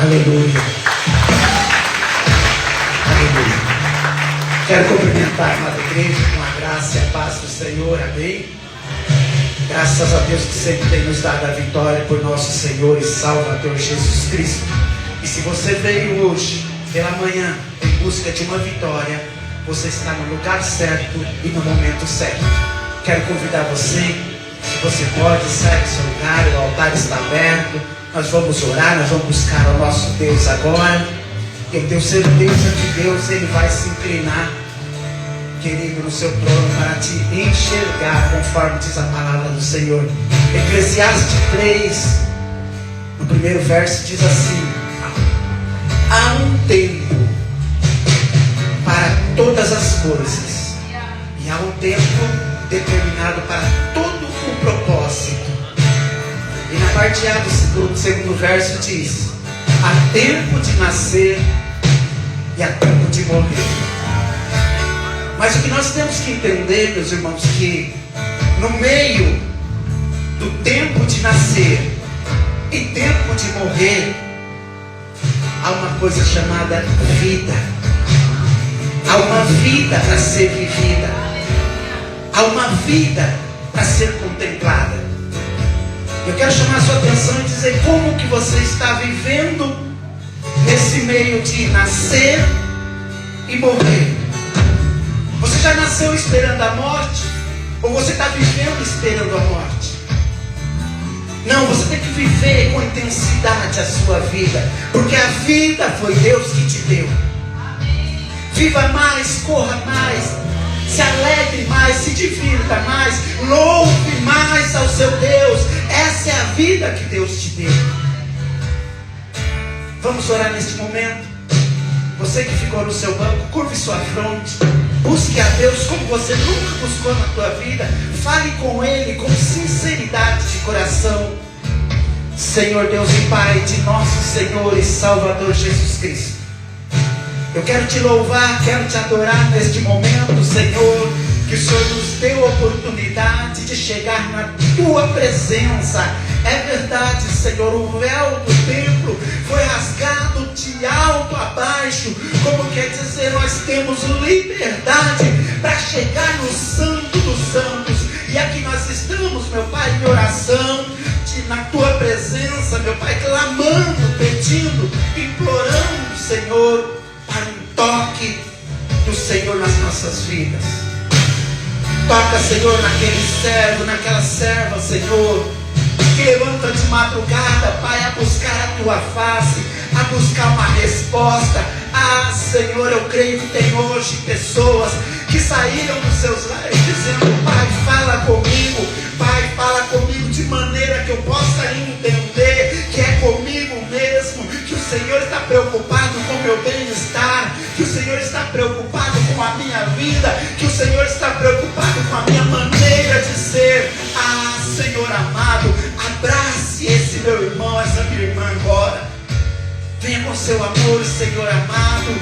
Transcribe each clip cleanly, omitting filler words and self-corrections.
Aleluia. Aleluia. Quero cumprimentar a amada igreja com a graça e a paz do Senhor. Amém. Graças a Deus que sempre tem nos dado a vitória por nosso Senhor e Salvador Jesus Cristo. E se você veio hoje, pela manhã, em busca de uma vitória, você está no lugar certo e no momento certo. Quero convidar você, se você pode, sair do seu lugar, o altar está aberto. Nós vamos orar, nós vamos buscar o nosso Deus agora. Eu tenho certeza que Deus, Ele vai se inclinar, querido, no seu trono para te enxergar, conforme diz a palavra do Senhor. Eclesiastes 3, no primeiro verso, diz assim: há um tempo para todas as coisas, e há um tempo determinado para todo o propósito. E na parte A do segundo verso diz: há tempo de nascer e há tempo de morrer. Mas o que nós temos que entender, meus irmãos, que no meio do tempo de nascer e tempo de morrer, há uma coisa chamada vida. Há uma vida para ser vivida. Há uma vida para ser contemplada. Eu quero chamar a sua atenção e dizer como que você está vivendo nesse meio de nascer e morrer. Você já nasceu esperando a morte? Ou você está vivendo esperando a morte? Não, você tem que viver com intensidade a sua vida, porque a vida foi Deus que te deu. Viva mais, corra mais, se alegre mais, se divirta mais, louve mais ao seu Deus. Essa é a vida que Deus te deu. Vamos orar neste momento. Você que ficou no seu banco, curve sua fronte, busque a Deus como você nunca buscou na tua vida. Fale com Ele com sinceridade de coração. Senhor Deus e Pai de nosso Senhor e Salvador Jesus Cristo, eu quero te louvar, quero te adorar neste momento, Senhor, que o Senhor nos deu a oportunidade de chegar na tua presença. É verdade, Senhor, o véu do templo foi rasgado de alto a baixo, como quer dizer, nós temos liberdade para chegar no Santo dos Santos. E aqui nós estamos, meu Pai, em oração, na tua presença, meu Pai, clamando, pedindo, implorando, Senhor, para um toque do Senhor nas nossas vidas. Toca, Senhor, naquele servo, naquela serva, Senhor, que levanta de madrugada, Pai, a buscar a tua face, a buscar uma resposta. Ah, Senhor, eu creio que tem hoje pessoas que saíram dos seus lares dizendo: Pai, fala comigo, Pai, fala comigo de maneira que eu possa entender que é comigo mesmo, que o Senhor está preocupado com o meu bem-estar, que o Senhor está preocupado com a minha vida, que o Senhor está preocupado com a minha maneira de ser. Ah, Senhor amado, abrace esse meu irmão, essa minha irmã agora. Venha com seu amor, Senhor amado,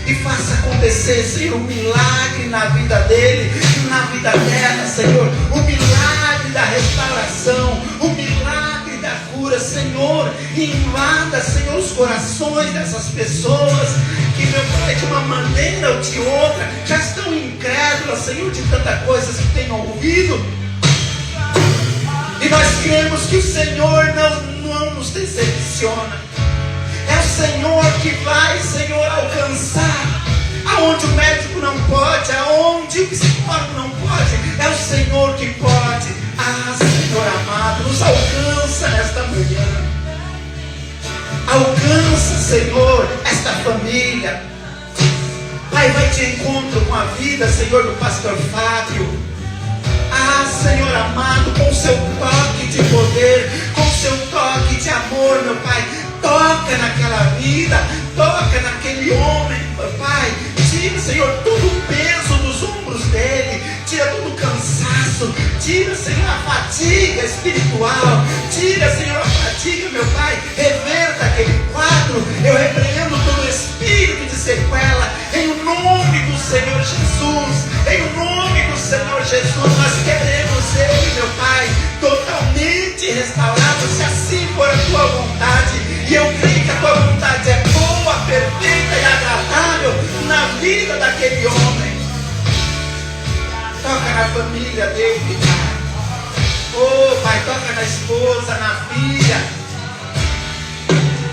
e e faça acontecer, Senhor, um milagre na vida dele, na vida dela, Senhor, o milagre da restauração, o milagre da cura, Senhor. Invada, Senhor, os corações dessas pessoas que, meu Pai, de uma maneira ou de outra já estão incrédulas, Senhor, de tanta coisa que tenham ouvido. E nós cremos que o Senhor não nos decepciona. É o Senhor que vai, Senhor, alcançar aonde o médico não pode, aonde o psicólogo não pode. É o Senhor que pode. Ah, Senhor amado, nos alcança nesta manhã. Alcança, Senhor, esta família. Pai, vai de encontro com a vida, Senhor, do pastor Fábio. Ah, Senhor amado, com o seu toque de poder, com o seu toque de amor, meu Pai, toca naquela vida, toca naquele homem, meu Pai. Tira, Senhor, todo o peso dos ombros dele, tira todo o cansaço, tira, Senhor, a fadiga espiritual, tira, Senhor, a fadiga, meu Pai, reverta aquele quadro. Eu repreendo todo o espírito de sequela, em nome do Senhor Jesus, em nome do Senhor Jesus. Nós queremos ele, meu Pai, totalmente restaurado, se assim for a tua vontade. E eu creio que a tua vontade é boa, perfeita e agradável na vida daquele homem. Toca na família dele, Pai. Oh, Pai, toca na esposa, na filha.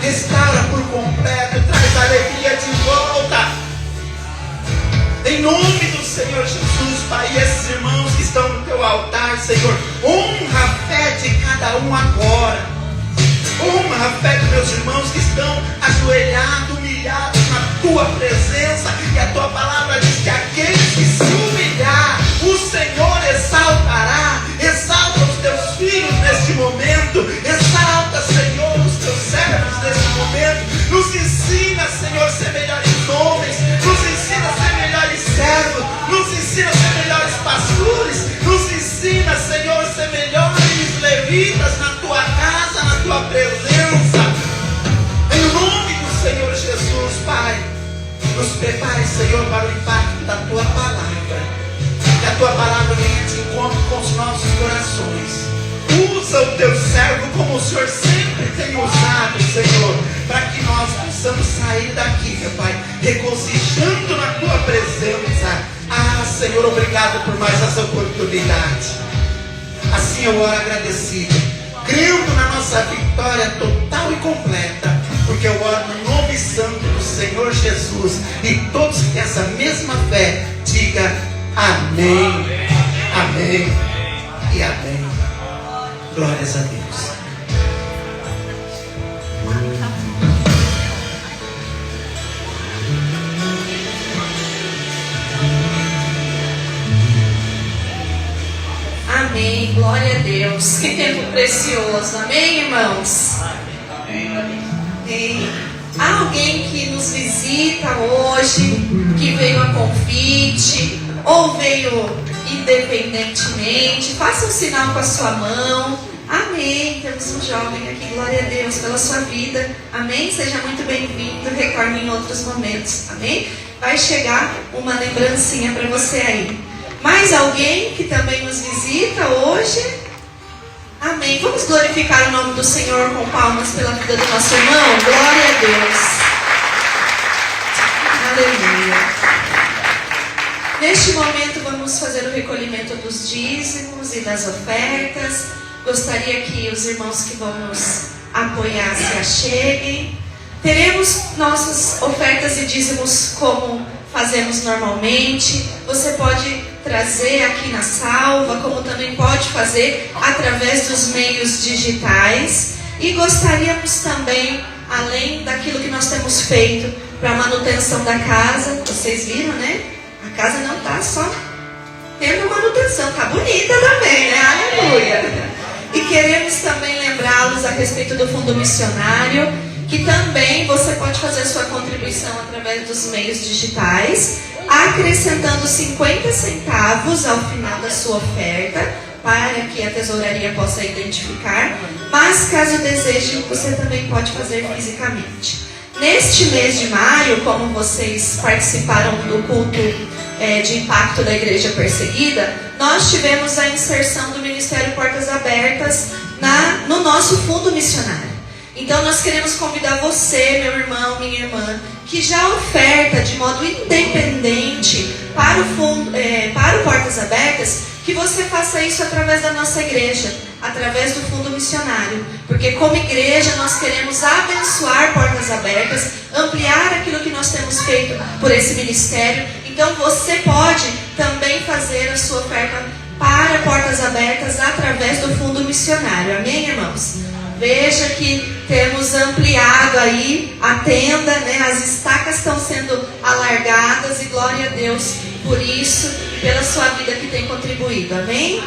Restaura por completo, traz a alegria de volta. Em nome do Senhor Jesus, Pai, e esses irmãos que estão no teu altar, Senhor, honra a fé de cada um agora. Honra a fé dos meus irmãos que estão ajoelhados, humilhados na tua presença. E a tua palavra diz que aqueles que se humilhar, o Senhor exaltará. Exalta os teus filhos neste momento. Exalta, Senhor, os teus servos neste momento. Nos ensina, Senhor, a ser melhores homens. Nos ensina a ser melhores servos. Nos ensina a ser melhores pastores. Nos ensina, Senhor, a ser melhores levitas na tua casa, na tua presença. Em nome do Senhor Jesus, Pai, nos prepare, Senhor, para o impacto da tua palavra. Que a tua palavra venha de encontro com os nossos corações. Usa o teu servo como o Senhor sempre tem usado, Senhor, para que nós possamos sair daqui, meu Pai, regozijando na tua presença. Ah, Senhor, obrigado por mais essa oportunidade. Assim eu oro agradecido, crendo na nossa vitória total e completa, porque eu oro no nome santo do Senhor Jesus. E todos que têm essa mesma fé, diga amém, amém e amém. Glórias a Deus. Amém, glória a Deus. Que tempo precioso, amém, irmãos? Amém. Há alguém que nos visita hoje, que veio a convite, ou veio independentemente? Faça um sinal com a sua mão. Amém. Temos um jovem aqui, glória a Deus pela sua vida. Amém. Seja muito bem-vindo. Retorne em outros momentos. Amém. Vai chegar uma lembrancinha para você aí. Mais alguém que também nos visita hoje? Amém. Vamos glorificar o nome do Senhor com palmas pela vida do nosso irmão. Glória a Deus. Aleluia. Neste momento vamos fazer o recolhimento dos dízimos e das ofertas. Gostaria que os irmãos que vão nos apoiar se acheguem. Teremos nossas ofertas e dízimos como fazemos normalmente. Você pode trazer aqui na salva, como também pode fazer através dos meios digitais. E gostaríamos também, além daquilo que nós temos feito para a manutenção da casa, vocês viram, né? A casa não está só tendo manutenção, está bonita também, né? Aleluia! E queremos também lembrá-los a respeito do fundo missionário, que também você pode fazer sua contribuição através dos meios digitais, acrescentando 50 centavos ao final da sua oferta, para que a tesouraria possa identificar. Mas caso deseje, você também pode fazer fisicamente. Neste mês de maio, como vocês participaram do culto de impacto da Igreja Perseguida, nós tivemos a inserção do Ministério Portas Abertas no nosso fundo missionário. Então nós queremos convidar você, meu irmão, minha irmã, que já oferta de modo independente para o Portas Abertas, que você faça isso através da nossa igreja, através do fundo missionário. Porque como igreja nós queremos abençoar Portas Abertas, ampliar aquilo que nós temos feito por esse ministério. Então você pode também fazer a sua oferta para Portas Abertas através do fundo missionário. Amém, irmãos? Veja que temos ampliado aí a tenda, né? As estacas estão sendo alargadas e glória a Deus por isso e pela sua vida que tem contribuído. Amém?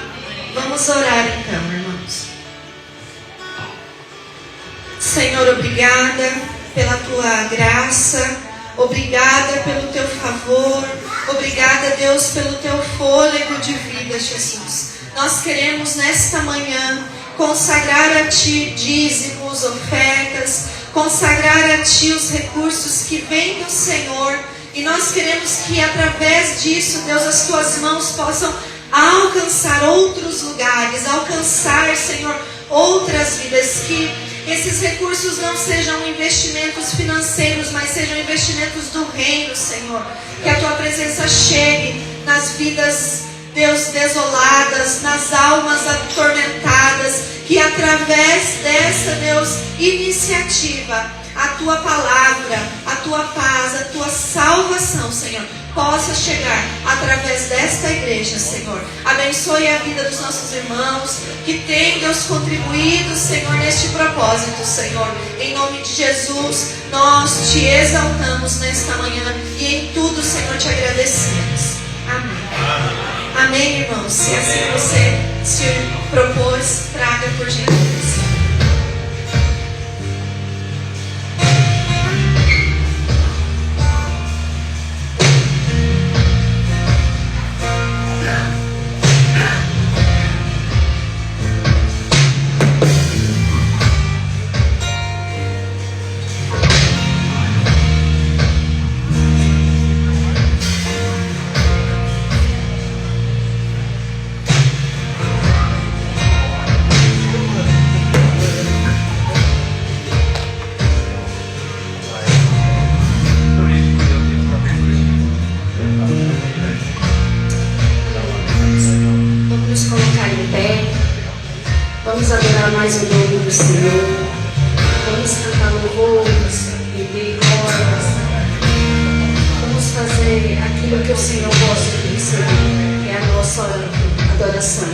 Vamos orar então, irmãos. Senhor, obrigada pela tua graça, obrigada pelo teu favor, obrigada, Deus, pelo teu fôlego de vida, Jesus. Nós queremos nesta manhã consagrar a Ti dízimos, ofertas, consagrar a Ti os recursos que vêm do Senhor. E nós queremos que através disso, Deus, as Tuas mãos possam alcançar outros lugares, alcançar, Senhor, outras vidas. Que esses recursos não sejam investimentos financeiros, mas sejam investimentos do reino, Senhor. Que a Tua presença chegue nas vidas, Deus, desoladas, nas almas atormentadas, que através dessa, Deus, iniciativa, a Tua palavra, a Tua paz, a Tua salvação, Senhor, possa chegar através desta igreja, Senhor. Abençoe a vida dos nossos irmãos, que tem, Deus, contribuído, Senhor, neste propósito, Senhor. Em nome de Jesus, nós Te exaltamos nesta manhã e em tudo, Senhor, Te agradecemos. Amém. Amém, irmãos. Se assim você se propôs, traga por gentileza. Vamos adorar mais o nome do Senhor. Vamos cantar louvores e glórias. Vamos fazer aquilo que o Senhor gosta de receber, que é a nossa adoração.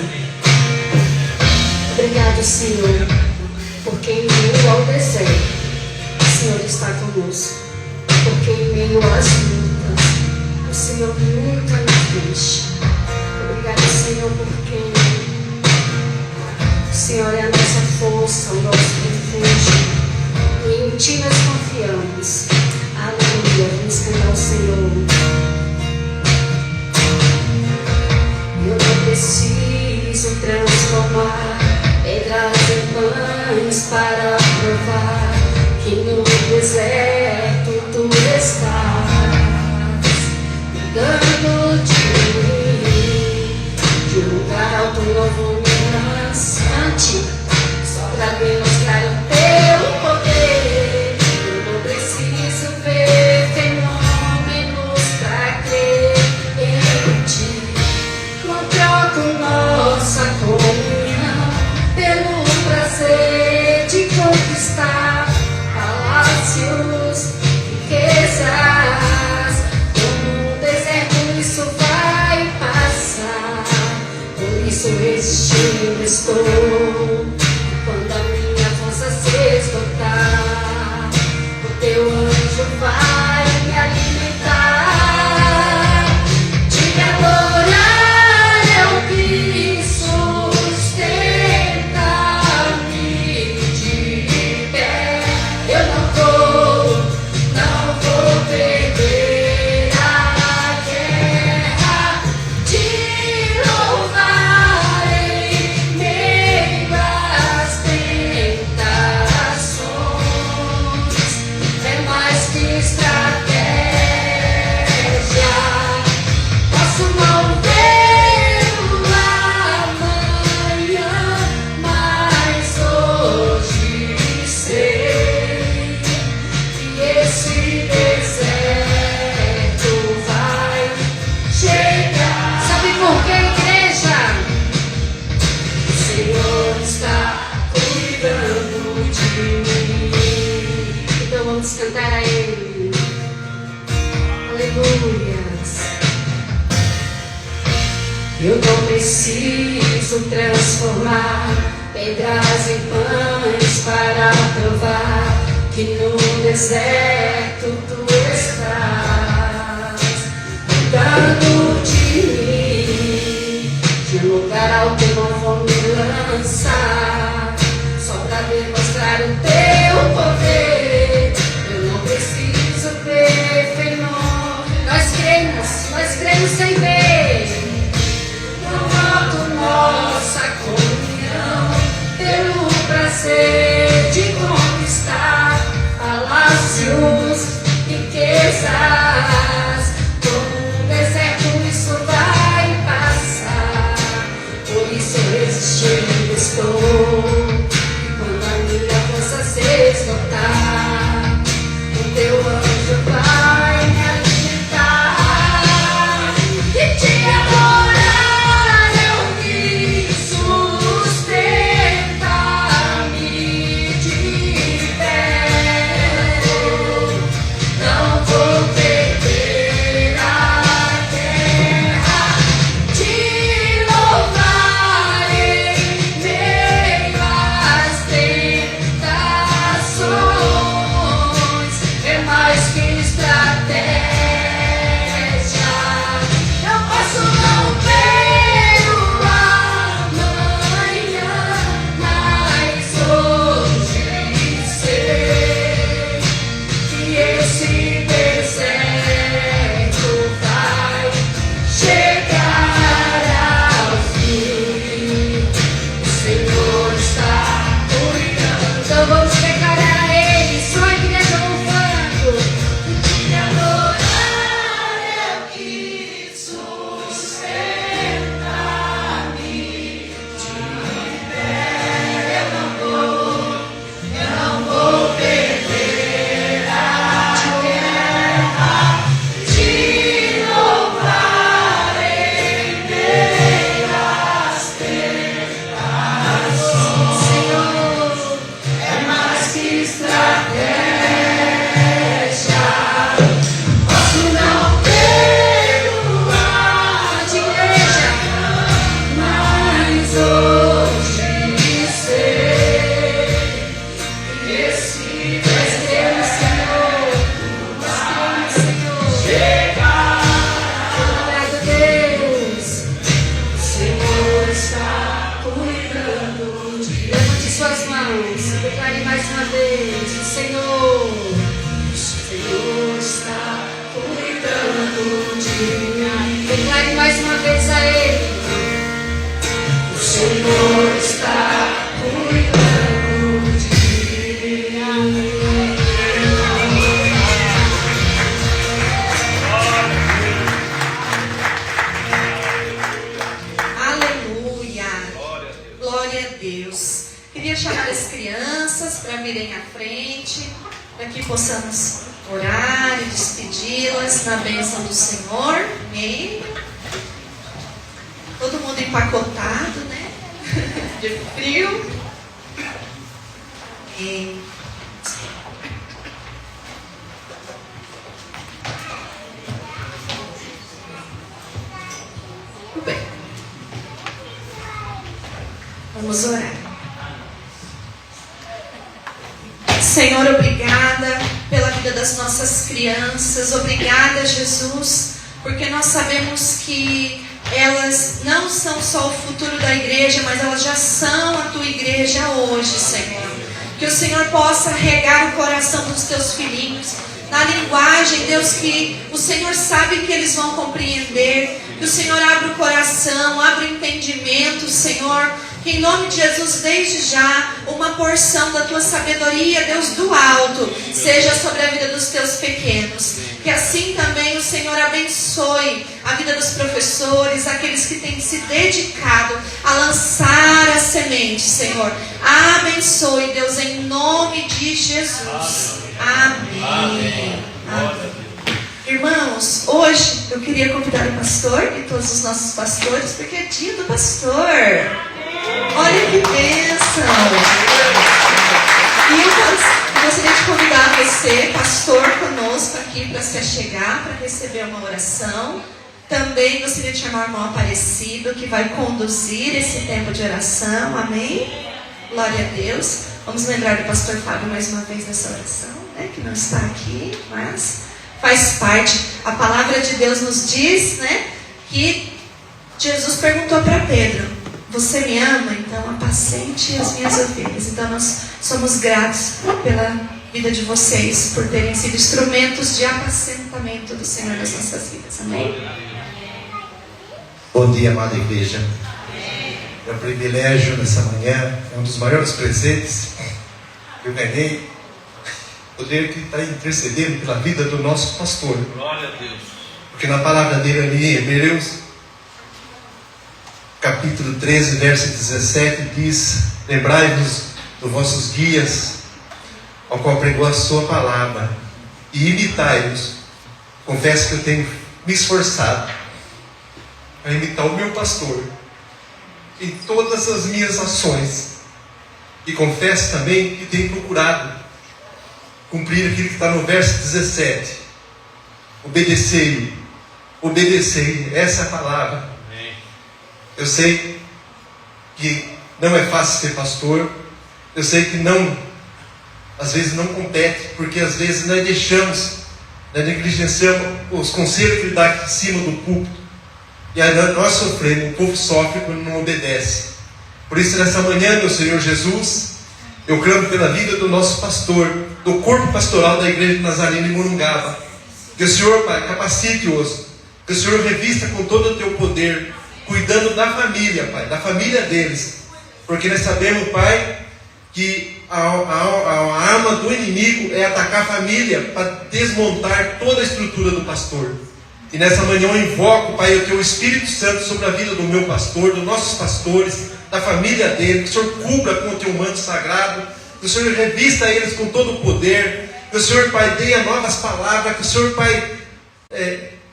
Obrigado, Senhor, porque em meio ao deserto, o Senhor está conosco. Porque em meio às lutas, o Senhor nunca nos deixa. Obrigado, Senhor, porque o Senhor é a nossa força, o nosso refúgio, e em Ti nós confiamos. Aleluia, vamos cantar ao Senhor. Eu não preciso transformar pedras em pães para provar que no deserto Tu estás cuidando de mim, de um lugar alto novo só para demonstrar o Teu poder. Eu não preciso ver fenômenos para crer em Ti. Não troco nossa comunhão pelo prazer de conquistar palácios, riquezas. No deserto isso vai passar, por isso resistindo estou. Quando a minha força se esgotar, o Teu anjo vai me alimentar. De adorar eu quis sustentar-me de pé. Eu não vou perder a guerra de louvar em meio Eu não preciso transformar pedras em pães para provar que no deserto tu estás cuidando de mim. De um lugar alto eu não vou me lançar, só para demonstrar o teu poder. Eu não preciso ver fenômeno. Nós cremos sem ver. No alto nossa comunhão, pelo prazer de conquistar palácios, riquezas. Como um deserto isso vai passar, por isso eu resistindo estou. E quando a minha força se esgotar, o teu anjo vai me alimentar e te adorar. Eu me sustentar-me de pé. Não vou perder a terra, te louvar em meio às tentações. É mais que estratégia. Eu posso não ver o amanhã, mas hoje sei que esse deserto vai chegar ao fim. O Senhor está cuidando. Então vamos declarar a Ele, só a igreja louvando. E te adorar eu que sustentar-me de pé. Eu não vou perder a terra, te louvar em meio às tentações. Senhor, é mais que estratégia. Posso não ver o ar de igreja, mas hoje sei que esse deserto, Senhor, obrigado, Deus. O Senhor está cuidando de. Levante suas mãos, declare mais uma vez: o Senhor está cuidando de mim. Declare mais uma vez a Ele: o Senhor está cuidando de mim. Aleluia. Glória a Deus. Queria chamar as crianças para virem à frente, para que possamos orar e despedi-las na bênção do Senhor. Amém. Todo mundo empacotado, né? De frio. Amém. Tudo bem. Vamos orar. Senhor, obrigada pela vida das nossas crianças. Obrigada, Jesus, porque nós sabemos que elas não são só o futuro da igreja, mas elas já são a tua igreja hoje, Senhor. Que o Senhor possa regar o coração dos teus filhinhos na linguagem, Deus, que o Senhor sabe que eles vão compreender. Que o Senhor abra o coração, abra o entendimento, Senhor. Que em nome de Jesus, desde já, uma porção da tua sabedoria, Deus do alto, seja sobre a vida dos teus pequenos. Que assim também o Senhor abençoe a vida dos professores, aqueles que têm se dedicado a lançar a semente, Senhor. Abençoe, Deus, em nome de Jesus. Amém. Amém. Irmãos, hoje eu queria convidar o pastor e todos os nossos pastores, porque é dia do pastor. Olha que bênção! E eu gostaria de convidar você, pastor, conosco aqui para se achegar, para receber uma oração. Também gostaria de chamar o irmão Aparecido, que vai conduzir esse tempo de oração. Amém? Glória a Deus. Vamos lembrar do pastor Fábio mais uma vez nessa oração, né? Que não está aqui, mas faz parte. A palavra de Deus nos diz, né? Que Jesus perguntou para Pedro: você me ama? Então apacente as minhas ovelhas. Então nós somos gratos pela vida de vocês, por terem sido instrumentos de apacentamento do Senhor nas nossas vidas. Amém? Bom dia, amada igreja. É um privilégio nessa manhã, é um dos maiores presentes que eu ganhei, poder estar intercedendo pela vida do nosso pastor. Glória a Deus. Porque na palavra dele ali em Hebreus, capítulo 13, verso 17, diz: lembrai-vos dos vossos guias, ao qual pregou a sua palavra, e imitai-os. Confesso que eu tenho me esforçado a imitar o meu pastor em todas as minhas ações, e confesso também que tenho procurado cumprir aquilo que está no verso 17: obedecei, obedecei. Essa é a palavra. Eu sei que não é fácil ser pastor, eu sei que às vezes não compete, porque às vezes nós negligenciamos os conselhos que ele dá aqui em cima do púlpito, e aí nós sofremos, o povo sofre quando não obedece. Por isso, nessa manhã, meu Senhor Jesus, eu clamo pela vida do nosso pastor, do corpo pastoral da Igreja de Nazareno em Morungaba. Que o Senhor, Pai, capacite-os, que o Senhor revista com todo o teu poder, cuidando da família, Pai, da família deles. Porque nós sabemos, Pai, que a arma do inimigo é atacar a família para desmontar toda a estrutura do pastor. E nessa manhã eu invoco, Pai, o teu Espírito Santo sobre a vida do meu pastor, dos nossos pastores, da família dele. Que o Senhor cubra com o teu manto sagrado, que o Senhor revista eles com todo o poder, que o Senhor, Pai, dê novas palavras, que o Senhor, Pai,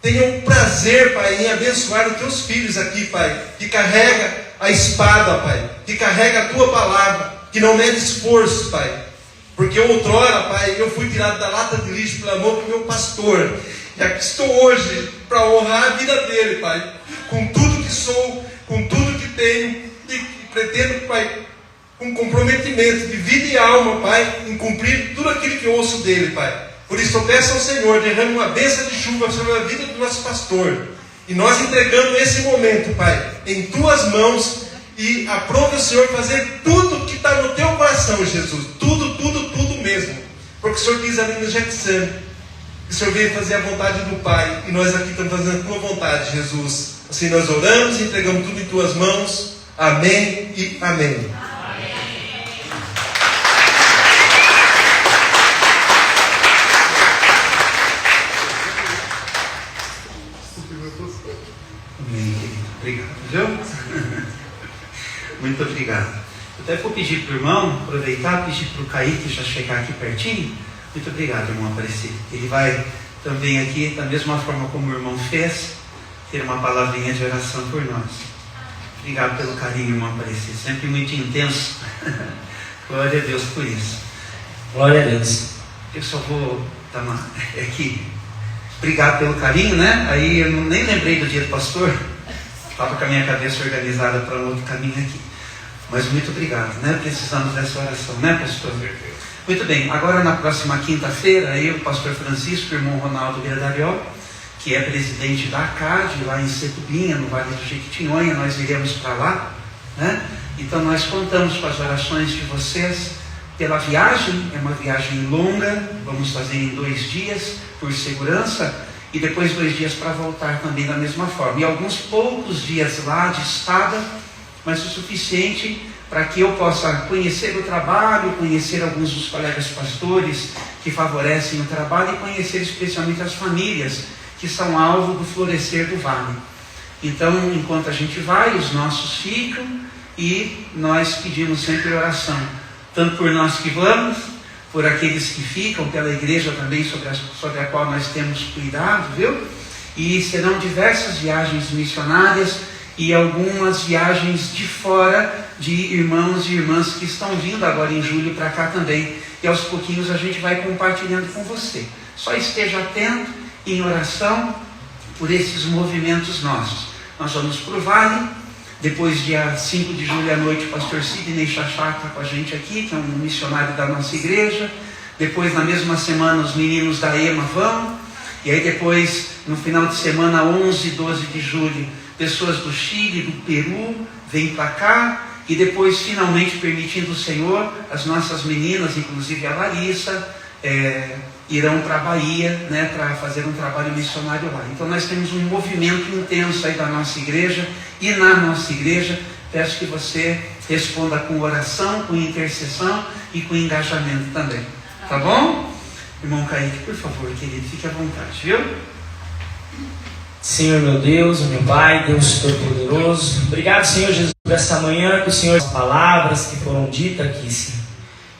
tenha um prazer, Pai, em abençoar os teus filhos aqui, Pai, que carrega a espada, Pai, que carrega a tua palavra, que não mede esforço, Pai, porque outrora, Pai, eu fui tirado da lata de lixo pelo amor do meu pastor, e aqui estou hoje para honrar a vida dele, Pai, com tudo que sou, com tudo que tenho, e pretendo, Pai, com comprometimento de vida e alma, Pai, em cumprir tudo aquilo que eu ouço dele, Pai. Por isso eu peço ao Senhor, derrame uma bênção de chuva sobre a vida do nosso pastor, e nós entregando esse momento, Pai, em tuas mãos, e aprove o Senhor fazer tudo que está no teu coração, Jesus, tudo mesmo, porque o Senhor diz ali no Getsemane, que o Senhor veio fazer a vontade do Pai, e nós aqui estamos fazendo a tua vontade, Jesus. Assim nós oramos e entregamos tudo em tuas mãos. Amém e amém. Obrigado, viu? Muito obrigado. Eu até vou pedir para o irmão aproveitar, pedir para o Kaique já chegar aqui pertinho. Muito obrigado, irmão Aparecido. Ele vai também aqui, da mesma forma como o irmão fez, ter uma palavrinha de oração por nós. Obrigado pelo carinho, irmão Aparecido. Sempre muito intenso. Glória a Deus por isso. Glória a Deus. Eu só vou dar uma... Obrigado pelo carinho, né? Aí eu nem lembrei do dia do pastor. Estava com a minha cabeça organizada para um outro caminho aqui. Mas muito obrigado, né? Precisamos dessa oração, né, pastor? Muito bem, agora na próxima quinta-feira, eu, o pastor Francisco, o irmão Ronaldo Verdariol, que é presidente da ACAD, lá em Setubinha, no Vale do Jequitinhonha, nós iremos para lá, né? Então nós contamos com as orações de vocês pela viagem. É uma viagem longa, vamos fazer em 2 dias, por segurança, e depois 2 dias para voltar também da mesma forma. E alguns poucos dias lá de estada, mas o suficiente para que eu possa conhecer o trabalho, conhecer alguns dos colegas pastores que favorecem o trabalho e conhecer especialmente as famílias que são alvo do florescer do vale. Então, enquanto a gente vai, os nossos ficam, e nós pedimos sempre oração, tanto por nós que vamos, por aqueles que ficam, pela igreja também sobre a qual nós temos cuidado, viu? E serão diversas viagens missionárias e algumas viagens de fora, de irmãos e irmãs que estão vindo agora em julho para cá também. e aos pouquinhos a gente vai compartilhando com você. Só esteja atento em oração por esses movimentos nossos. Nós vamos para o Vale, depois dia 5 de julho à noite o pastor Sidney Chachá está com a gente aqui, que é um missionário da nossa igreja. Depois na mesma semana os meninos da EMA vão, e aí depois no final de semana 11 e 12 de julho pessoas do Chile, do Peru vêm para cá, e depois finalmente, permitindo o Senhor, as nossas meninas, inclusive a Larissa, irão para a Bahia, né, para fazer um trabalho missionário lá. Então nós temos um movimento intenso aí da nossa igreja, e na nossa igreja peço que você responda com oração, com intercessão e com engajamento também, tá bom? Irmão Kaique, por favor, querido, fique à vontade, viu? Senhor meu Deus, meu Pai, Deus Todo-Poderoso, obrigado, Senhor Jesus, por essa manhã, que o Senhor, as palavras que foram ditas aqui, Senhor.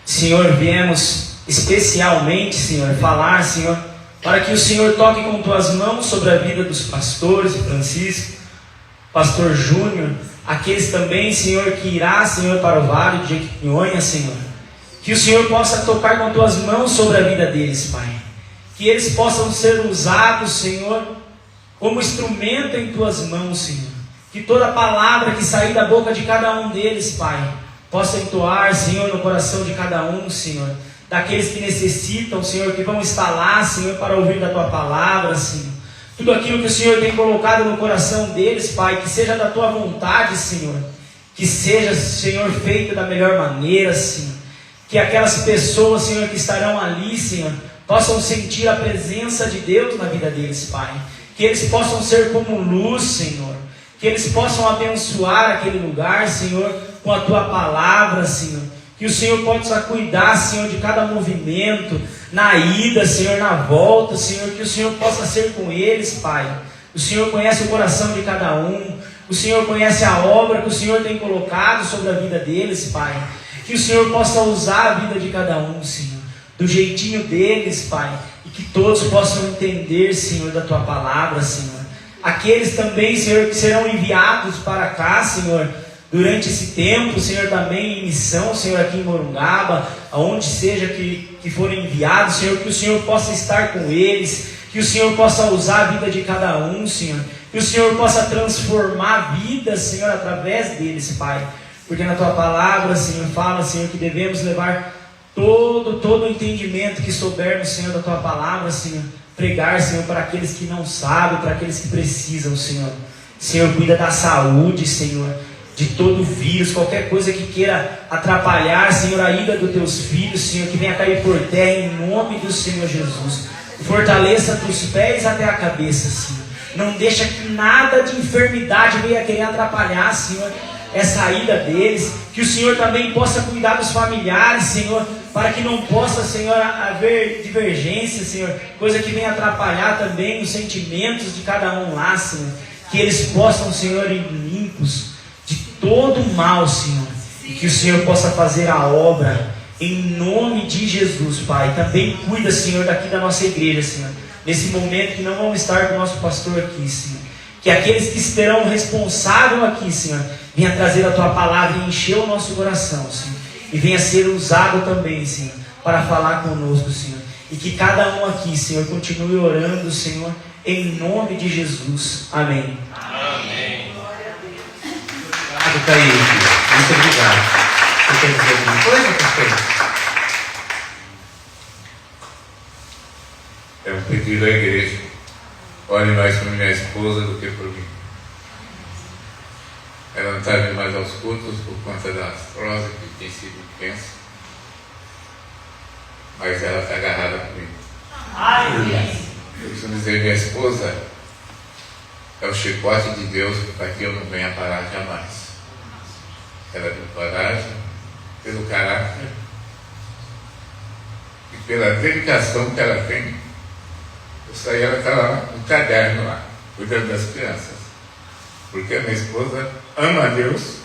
Senhor, viemos especialmente, Senhor, falar, Senhor, para que o Senhor toque com tuas mãos sobre a vida dos pastores, Francisco, pastor Júnior, aqueles também, Senhor, que irá, Senhor, para o Vale de Jequitinhonha, Senhor. Que o Senhor possa tocar com tuas mãos sobre a vida deles, Pai. Que eles possam ser usados, Senhor, como instrumento em tuas mãos, Senhor. Que toda palavra que sair da boca de cada um deles, Pai, possa entoar, Senhor, no coração de cada um, Senhor. Daqueles que necessitam, Senhor, que vão estar lá, Senhor, para ouvir da tua palavra, Senhor. Tudo aquilo que o Senhor tem colocado no coração deles, Pai, que seja da tua vontade, Senhor. Que seja, Senhor, feito da melhor maneira, Senhor. Que aquelas pessoas, Senhor, que estarão ali, Senhor, possam sentir a presença de Deus na vida deles, Pai. Que eles possam ser como luz, Senhor. Que eles possam abençoar aquele lugar, Senhor, com a tua palavra, Senhor. Que o Senhor possa cuidar, Senhor, de cada movimento, na ida, Senhor, na volta, Senhor. Que o Senhor possa ser com eles, Pai. O Senhor conhece o coração de cada um. O Senhor conhece a obra que o Senhor tem colocado sobre a vida deles, Pai. Que o Senhor possa usar a vida de cada um, Senhor, do jeitinho deles, Pai. E que todos possam entender, Senhor, da tua palavra, Senhor. Aqueles também, Senhor, que serão enviados para cá, Senhor, durante esse tempo, Senhor, também em missão, Senhor, aqui em Morungaba, aonde seja que forem enviados, Senhor, que o Senhor possa estar com eles, que o Senhor possa usar a vida de cada um, Senhor, que o Senhor possa transformar vidas, Senhor, através deles, Pai. Porque na tua palavra, Senhor, fala, Senhor, que devemos levar todo o entendimento que soubermos, Senhor, da tua palavra, Senhor. Pregar, Senhor, para aqueles que não sabem, para aqueles que precisam, Senhor. Senhor, cuida da saúde, Senhor, de todo vírus, qualquer coisa que queira atrapalhar, Senhor, a ida dos teus filhos, Senhor, que venha cair por terra em nome do Senhor Jesus. Fortaleça dos pés até a cabeça, Senhor. Não deixa que nada de enfermidade venha querer atrapalhar, Senhor, essa ida deles. Que o Senhor também possa cuidar dos familiares, Senhor, para que não possa, Senhor, haver divergência, Senhor, coisa que venha atrapalhar também os sentimentos de cada um lá, Senhor. Que eles possam, Senhor, ir limpos de todo o mal, Senhor, e que o Senhor possa fazer a obra em nome de Jesus, Pai. Também cuida, Senhor, daqui da nossa igreja, Senhor, nesse momento que não vamos estar com o nosso pastor aqui, Senhor. Que aqueles que estarão responsáveis aqui, Senhor, venha trazer a tua palavra e encher o nosso coração, Senhor, e venha ser usado também, Senhor, para falar conosco, Senhor. E que cada um aqui, Senhor, continue orando, Senhor, em nome de Jesus. Amém. Amém. Obrigado, Kaique. Muito obrigado. Você quer dizer alguma coisa, pastor? É um pedido à igreja. Olhe mais para minha esposa do que por mim. Ela não está vindo mais aos cultos por conta da artrose que tem sido intensa. Mas ela está agarrada comigo. Eu costumo dizer, minha esposa é o chicote de Deus para que eu não venha parar jamais. Ela tem coragem, pelo caráter e pela dedicação que ela tem. Isso aí ela está lá no caderno lá, cuidando das crianças. Porque a minha esposa ama a Deus,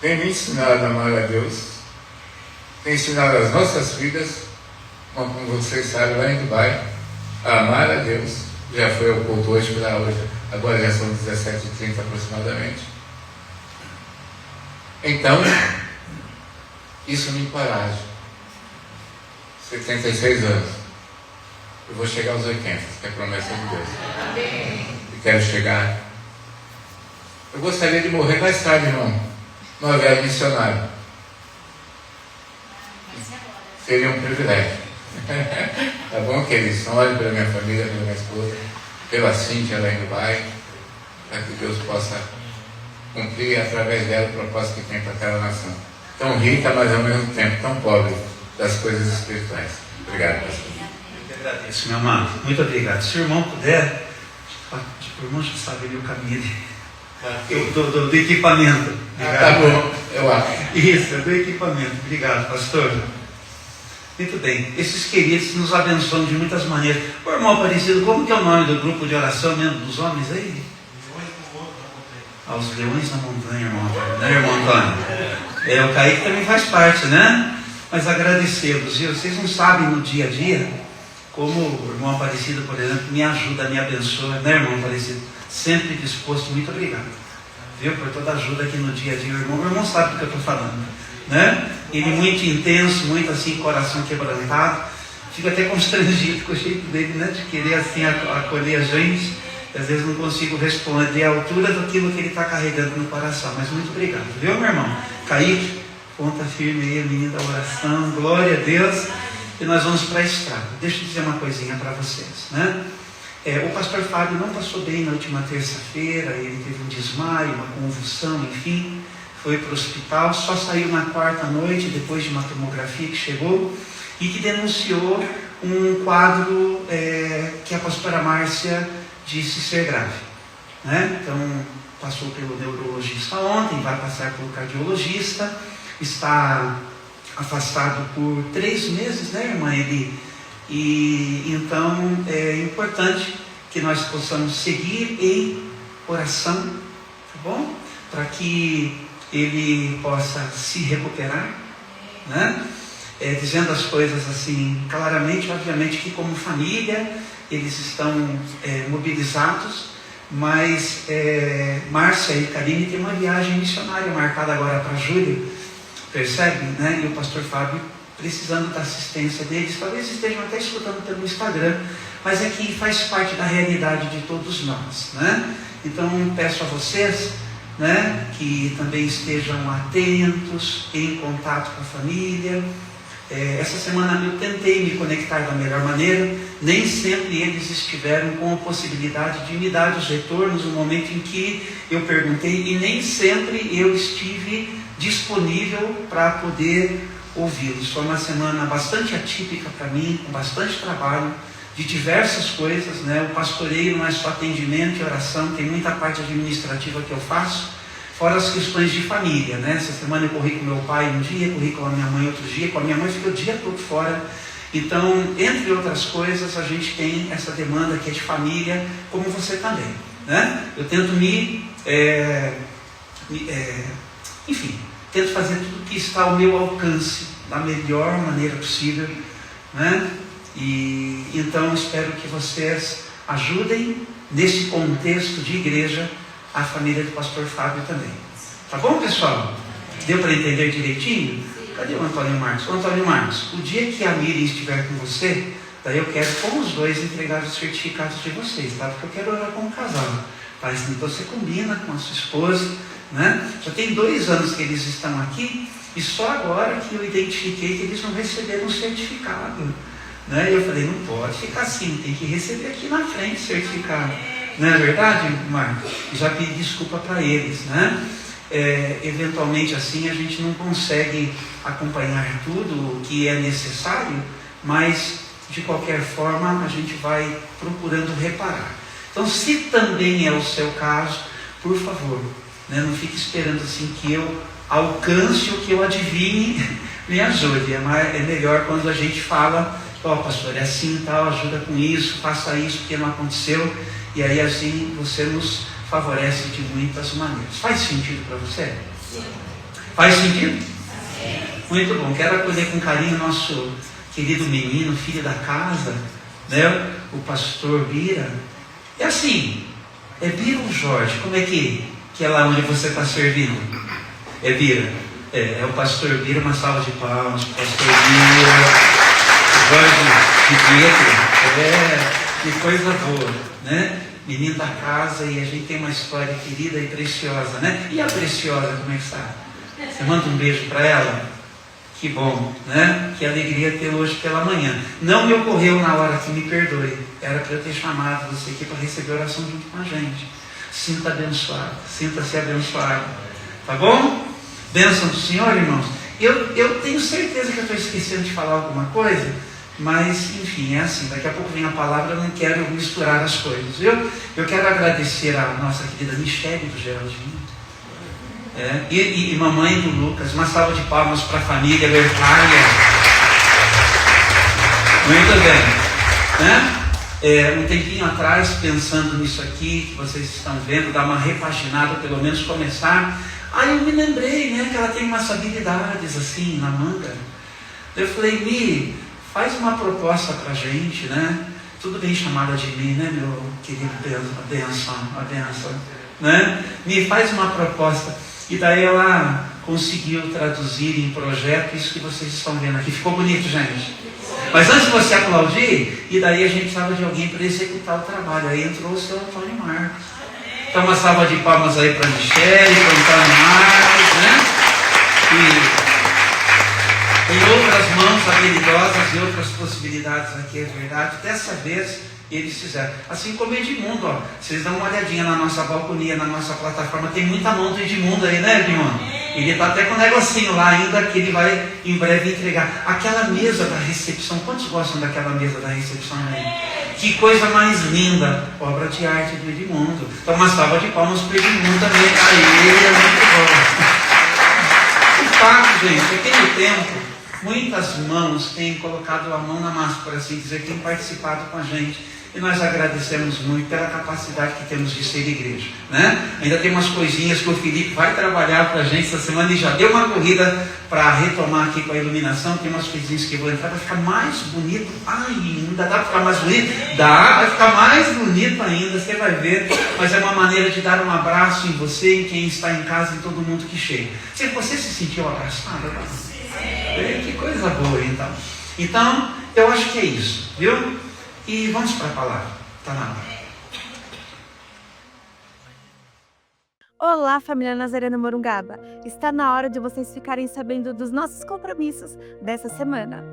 tem me ensinado a amar a Deus, tem ensinado as nossas filhas, como vocês sabem, lá em Dubai, a amar a Deus. Já foi ao culto hoje para hoje, agora já são 17h30 aproximadamente. Então, isso me encoraja. 76 anos. Eu vou chegar aos 80, que é a promessa de Deus. E quero chegar. Eu gostaria de morrer mais tarde, irmão. Numa viagem missionária. Seria um privilégio. Tá bom, queridos? Olhe pela minha família, pela minha esposa, pela Cíntia lá em Dubai, para que Deus possa cumprir através dela o propósito que tem para aquela nação. Tão rica, mas ao mesmo tempo tão pobre das coisas espirituais. Obrigado, pastor. Eu que agradeço, meu amado. Muito obrigado. Se o irmão puder, o irmão já sabe ali o caminho do equipamento. Obrigado. Tá bom, eu acho. Isso, do equipamento. Obrigado, pastor. Muito bem. Esses queridos nos abençoam de muitas maneiras. O irmão Aparecido, como que é o nome do grupo de oração mesmo dos homens aí? Os Leões da Montanha, irmão Antônio. Né, irmão Antônio? O Kaique também faz parte, né? Mas agradecê-los, viu? Vocês não sabem no dia a dia como o irmão Aparecido, por exemplo, me ajuda, me abençoa, né, irmão Aparecido? Sempre disposto, muito obrigado, viu? Por toda a ajuda aqui no dia a dia. O irmão sabe do que eu estou falando, né? Ele muito intenso, muito assim, coração quebrantado. Fico até constrangido com o jeito dele, né? De querer assim acolher a gente. Às vezes não consigo responder à altura daquilo que ele está carregando no coração. Mas muito obrigado, viu, meu irmão? Kaique, ponta firme aí, menino da oração, glória a Deus. E nós vamos para a estrada. Deixa eu dizer uma coisinha para vocês, né? O pastor Fábio não passou bem na última terça-feira, ele teve um desmaio, uma convulsão, enfim, foi para o hospital, só saiu na quarta noite, depois de uma tomografia que chegou, e que denunciou um quadro que a pastora Márcia disse ser grave, né? Então, passou pelo neurologista ontem, vai passar pelo cardiologista, está afastado por 3 meses, né, irmã? E então é importante que nós possamos seguir em oração, tá bom? Para que ele possa se recuperar, né? Dizendo as coisas assim claramente, obviamente que como família eles estão mobilizados, mas Márcia e Karine têm uma viagem missionária marcada agora para julho, percebe, né? E o pastor Fábio precisando da assistência deles, talvez estejam até escutando pelo Instagram, mas é que faz parte da realidade de todos nós, né? Então peço a vocês, né, que também estejam atentos, em contato com a família. Essa semana eu tentei me conectar da melhor maneira, nem sempre eles estiveram com a possibilidade de me dar os retornos no momento em que eu perguntei, e nem sempre eu estive disponível para poder ouvi-los. Foi uma semana bastante atípica para mim, com bastante trabalho, de diversas coisas, né? O pastoreio não é só atendimento e oração, tem muita parte administrativa que eu faço, fora as questões de família, né? Essa semana eu corri com meu pai um dia, corri com a minha mãe outro dia, com a minha mãe fiquei o dia todo fora. Então, entre outras coisas, a gente tem essa demanda que é de família, como você também, né? Eu tento enfim, tento fazer tudo que está ao meu alcance, da melhor maneira possível, né? E então espero que vocês ajudem nesse contexto de igreja a família do pastor Fábio também. Tá bom, pessoal? Deu para entender direitinho? Cadê o Antônio Marcos? Antônio Marcos, o dia que a Miriam estiver com você, daí eu quero com os dois entregar os certificados de vocês, tá? Porque eu quero orar como casal. Tá? Então você combina com a sua esposa, né? Já tem 2 anos que eles estão aqui, e só agora que eu identifiquei que eles não receberam o certificado, né? E eu falei, não pode ficar assim, tem que receber aqui na frente o certificado. Não é verdade, Marcos? Já pedi desculpa para eles, né? Eventualmente assim a gente não consegue acompanhar tudo o que é necessário, mas de qualquer forma a gente vai procurando reparar. Então, se também é o seu caso, por favor, né, não fique esperando assim que eu alcance ou que eu adivinhe, me ajude. É melhor quando a gente fala, pastor, é assim, tal, ajuda com isso, faça isso porque não aconteceu, e aí assim você nos favorece de muitas maneiras. Faz sentido para você? Sim. Faz sentido? Sim. Muito bom. Quero acolher com carinho nosso querido menino, filho da casa, né? O pastor Bira. É assim, é Bira ou Jorge? Como é que é lá onde você está servindo? É Bira. É o pastor Bira, uma salva de palmas, o pastor Bira. Jorge de Pietro. Que coisa boa, né? Menino da casa, e a gente tem uma história querida e preciosa, né? E a Preciosa, como é que está? Você manda um beijo para ela? Que bom, né? Que alegria ter hoje pela manhã. Não me ocorreu na hora que me perdoe. Era para eu ter chamado você aqui para receber oração junto com a gente. Sinta abençoado, sinta-se abençoado. Tá bom? Bênção do Senhor, irmãos. Eu tenho certeza que eu estou esquecendo de falar alguma coisa, mas enfim, é assim. Daqui a pouco vem a palavra, eu não quero misturar as coisas. Eu quero agradecer a nossa querida Michele do Geraldinho. E mamãe do Lucas. Uma salva de palmas para a família Bertalha. Muito bem, né? Um tempinho atrás, pensando nisso aqui que vocês estão vendo, dar uma repaginada, pelo menos começar. Aí eu me lembrei, né, que ela tem umas habilidades assim na manga. Eu falei: Mi, faz uma proposta pra gente, né? Tudo bem chamada de Mi, né, meu querido? A benção, né? Mi, faz uma proposta. E daí ela conseguiu traduzir em projeto isso que vocês estão vendo aqui. Ficou bonito, gente? Mas antes de você aplaudir, e daí a gente precisava de alguém para executar o trabalho. Aí entrou o seu Antônio Marcos. Então uma salva de palmas aí para a Michele, para o Antônio Marcos, né? E tem outras mãos habilidosas e outras possibilidades aqui, é verdade. Dessa vez eles fizeram. Assim como Edmundo, ó. Vocês dão uma olhadinha na nossa balconia, na nossa plataforma. Tem muita mão do Edmundo aí, né, Edmundo? Ele está até com um negocinho lá ainda que ele vai em breve entregar. Aquela mesa da recepção. Quantos gostam daquela mesa da recepção aí? Que coisa mais linda. Obra de arte do Edmundo. Então uma salva de palmas para o Edmundo também. Aí, é muito bom. O fato, gente, aquele tempo, muitas mãos têm colocado a mão na massa, por assim dizer, têm participado com a gente. E nós agradecemos muito pela capacidade que temos de ser igreja, né? Ainda tem umas coisinhas que o Felipe vai trabalhar para a gente essa semana e já deu uma corrida para retomar aqui com a iluminação. Tem umas coisinhas que vão entrar, vai ficar mais bonito. Ai, ainda dá para ficar mais bonito? Dá, vai ficar mais bonito ainda, você vai ver. Mas é uma maneira de dar um abraço em você, em quem está em casa, em todo mundo que chega. Você se sentiu abraçado? Que coisa boa, então. Então, eu acho que é isso, viu? E vamos para a palavra. Está na hora. Olá, família Nazareno Morungaba. Está na hora de vocês ficarem sabendo dos nossos compromissos dessa semana.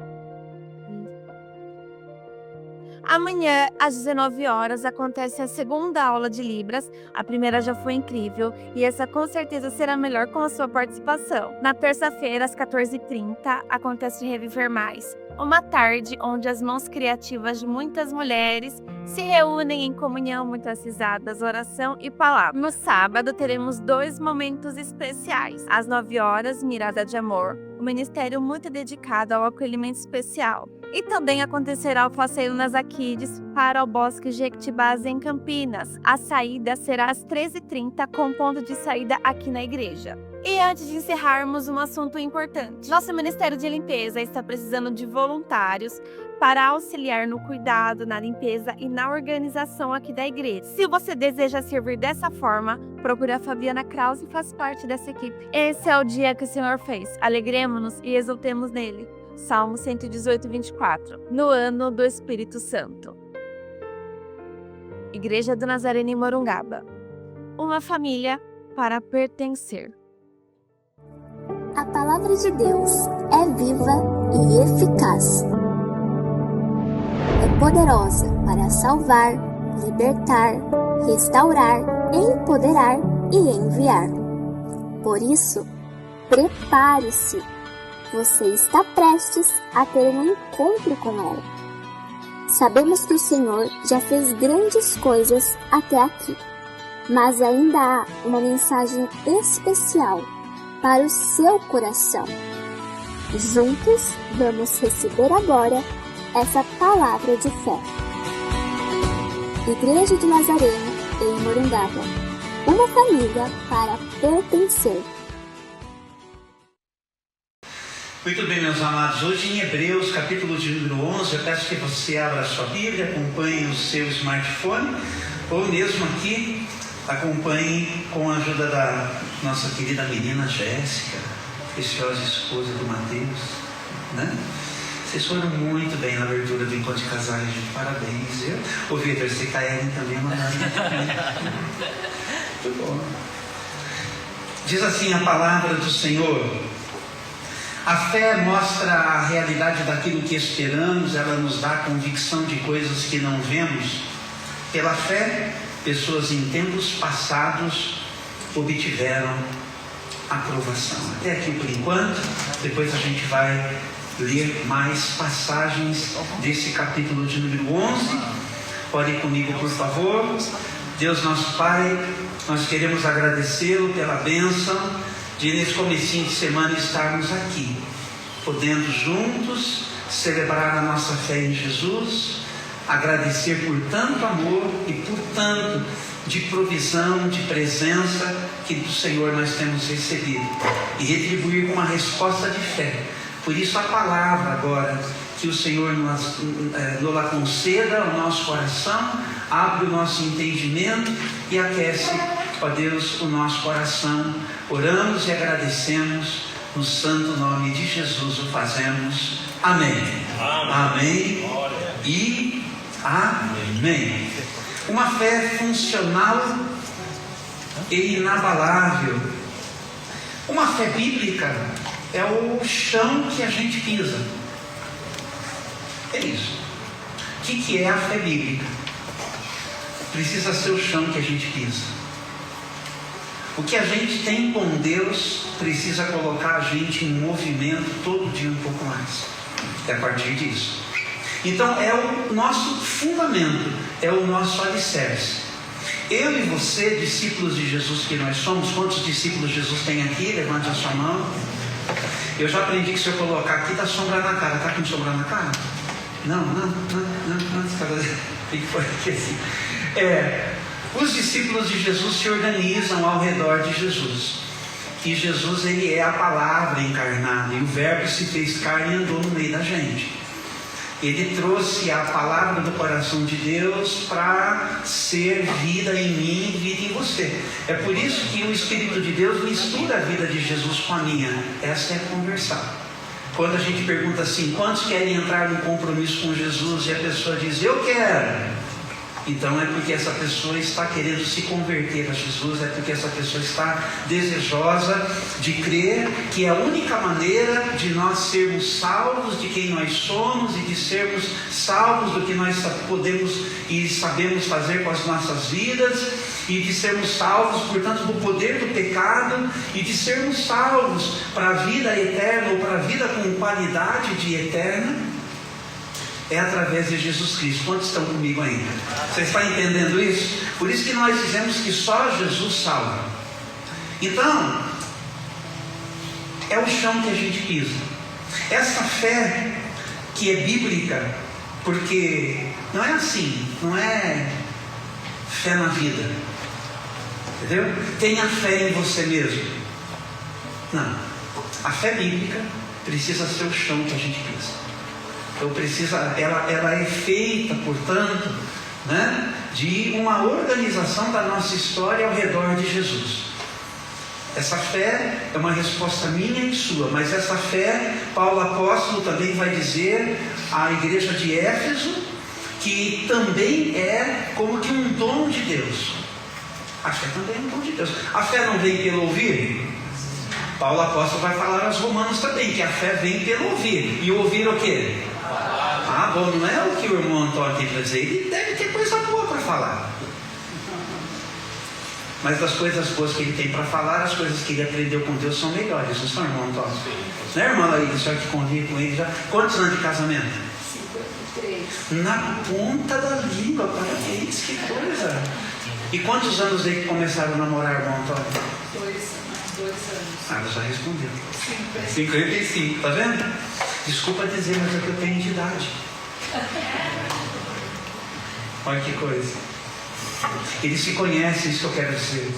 Amanhã, às 19 horas, acontece a segunda aula de Libras. A primeira já foi incrível e essa com certeza será melhor com a sua participação. Na terça-feira, às 14h30, acontece Reviver Mais. Uma tarde onde as mãos criativas de muitas mulheres se reúnem em comunhão, muitas risadas, oração e palavra. No sábado, teremos 2 momentos especiais. Às 9 horas, Mirada de Amor, um ministério muito dedicado ao acolhimento especial. E também acontecerá o passeio nas Aquides para o Bosque Jequitibás em Campinas. A saída será às 13h30 com ponto de saída aqui na igreja. E antes de encerrarmos, um assunto importante. Nosso Ministério de Limpeza está precisando de voluntários para auxiliar no cuidado, na limpeza e na organização aqui da igreja. Se você deseja servir dessa forma, procure a Fabiana Kraus e faz parte dessa equipe. Esse é o dia que o Senhor fez. Alegremos-nos e exultemos nele. Salmo 118, 24. No ano do Espírito Santo. Igreja do Nazareno em Morungaba. Uma família para pertencer. A palavra de Deus é viva e eficaz. É poderosa para salvar, libertar, restaurar, empoderar e enviar. Por isso, prepare-se. Você está prestes a ter um encontro com ela. Sabemos que o Senhor já fez grandes coisas até aqui, mas ainda há uma mensagem especial para o seu coração. Juntos vamos receber agora essa palavra de fé. Igreja de Nazareno em Morungaba, uma família para pertencer. Muito bem, meus amados, hoje em Hebreus, capítulo de número 11, eu peço que você abra a sua Bíblia, acompanhe o seu smartphone, ou mesmo aqui, acompanhe com a ajuda da nossa querida menina Jéssica, preciosa esposa do Mateus, né? Vocês foram muito bem na abertura do encontro de casais, gente. Parabéns, viu? Ô Vitor, você e a Ellen também mandaram muito bom. Diz assim a palavra do Senhor: a fé mostra a realidade daquilo que esperamos, ela nos dá a convicção de coisas que não vemos. Pela fé, pessoas em tempos passados obtiveram aprovação. Até aqui por enquanto, depois a gente vai ler mais passagens desse capítulo de número 11. Ore comigo, por favor. Deus nosso Pai, nós queremos agradecê-lo pela bênção de nesse comecinho de semana estarmos aqui, podendo juntos celebrar a nossa fé em Jesus, agradecer por tanto amor e por tanto de provisão, de presença que do Senhor nós temos recebido, e retribuir com uma resposta de fé. Por isso a palavra agora, que o Senhor nos conceda ao nosso coração, abre o nosso entendimento e aquece, ó Deus, o nosso coração. Oramos e agradecemos, no santo nome de Jesus o fazemos. Amém. Amém. E amém. Uma fé funcional e inabalável. Uma fé bíblica é o chão que a gente pisa. É isso. O que é a fé bíblica? Precisa ser o chão que a gente pisa. O que a gente tem com Deus precisa colocar a gente em movimento todo dia um pouco mais. É a partir disso. Então é o nosso fundamento, é o nosso alicerce. Eu e você, discípulos de Jesus que nós somos, quantos discípulos Jesus tem aqui? Levante a sua mão. Eu já aprendi que se eu colocar aqui, dá sombra na cara. Tá com sombra na cara? Não. Tem que pôr aqui assim. Os discípulos de Jesus se organizam ao redor de Jesus. E Jesus, ele é a palavra encarnada. E o verbo se fez carne e andou no meio da gente. Ele trouxe a palavra do coração de Deus para ser vida em mim e vida em você. É por isso que o Espírito de Deus mistura a vida de Jesus com a minha. Essa é a conversar. Quando a gente pergunta assim, quantos querem entrar num compromisso com Jesus? E a pessoa diz, eu quero. Então é porque essa pessoa está querendo se converter a Jesus, é porque essa pessoa está desejosa de crer que é a única maneira de nós sermos salvos de quem nós somos e de sermos salvos do que nós podemos e sabemos fazer com as nossas vidas, e de sermos salvos, portanto, do poder do pecado, e de sermos salvos para a vida eterna ou para a vida com qualidade de eterna. É através de Jesus Cristo. Quantos estão comigo ainda? Você está entendendo isso? Por isso que nós dizemos que só Jesus salva. Então, é o chão que a gente pisa. Essa fé que é bíblica, porque não é assim, não é fé na vida, entendeu? Tenha fé em você mesmo. Não. A fé bíblica precisa ser o chão que a gente pisa. Então ela é feita, portanto, de uma organização da nossa história ao redor de Jesus. Essa fé é uma resposta minha e sua, mas essa fé, Paulo apóstolo também vai dizer à igreja de Éfeso que também é como que um dom de Deus. A fé também é um dom de Deus. A fé não vem pelo ouvir? Paulo apóstolo vai falar aos romanos também, que a fé vem pelo ouvir. E ouvir o quê? Ah, bom, não é o que o irmão Antônio tem para dizer. Ele deve ter coisa boa para falar. Mas das coisas boas que ele tem para falar, as coisas que ele aprendeu com Deus são melhores. Não são, irmão Antônio? Não é, irmã Laíra? A senhora que convive com ele já. Quantos anos de casamento? 53. Na ponta da língua, parabéns, que coisa. E quantos anos aí que começaram a namorar, irmão Antônio? 2 anos. Ah, ela já respondeu. 55, tá vendo? Desculpa dizer, mas é que eu tenho de idade. Olha que coisa. Eles se conhecem, isso que eu quero dizer.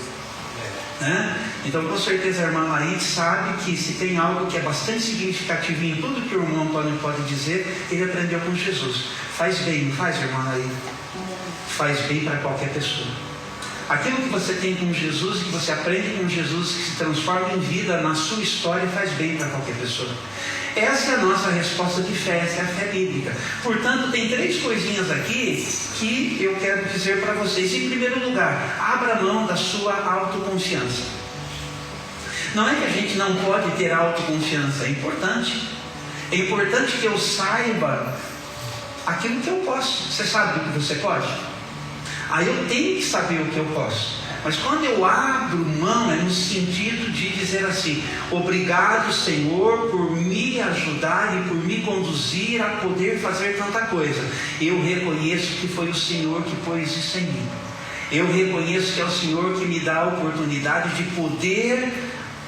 Então, com certeza, a irmã Laís sabe que se tem algo que é bastante significativo em tudo que o irmão Antônio pode dizer, ele aprendeu com Jesus. Faz bem, não faz, irmã Laís? Faz bem para qualquer pessoa. Aquilo que você tem com Jesus, que você aprende com Jesus, que se transforma em vida na sua história, faz bem para qualquer pessoa. essa é a nossa resposta de fé, essa é a fé bíblica. Portanto, tem 3 coisinhas aqui que eu quero dizer para vocês. Em primeiro lugar, abra mão da sua autoconfiança. Não é que a gente não pode ter autoconfiança, é importante. É importante que eu saiba aquilo que eu posso. Você sabe o que você pode? Aí eu tenho que saber o que eu posso. Mas quando eu abro mão, é no sentido de dizer assim: obrigado, Senhor, por me ajudar e por me conduzir a poder fazer tanta coisa. Eu reconheço que foi o Senhor que pôs isso em mim. Eu reconheço que é o Senhor que me dá a oportunidade de poder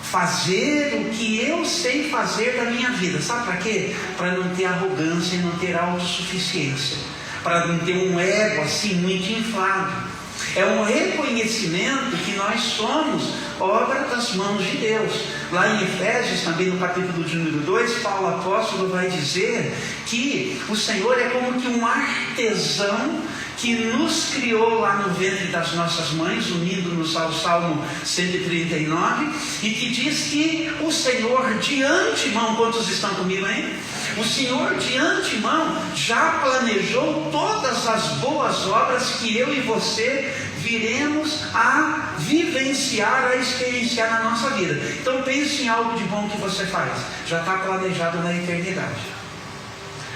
fazer o que eu sei fazer da minha vida. Sabe para quê? Para não ter arrogância e não ter autossuficiência. Para não ter um ego assim muito inflado. É um reconhecimento que nós somos obra das mãos de Deus. Lá em Efésios, também no capítulo de número 2, Paulo apóstolo vai dizer que o Senhor é como que um artesão que nos criou lá no ventre das nossas mães, unindo-nos ao Salmo 139, e que diz que o Senhor de antemão, quantos estão comigo aí? O Senhor de antemão já planejou todas as boas obras que eu e você viremos a vivenciar, a experienciar na nossa vida. Então pense em algo de bom que você faz, já está planejado na eternidade.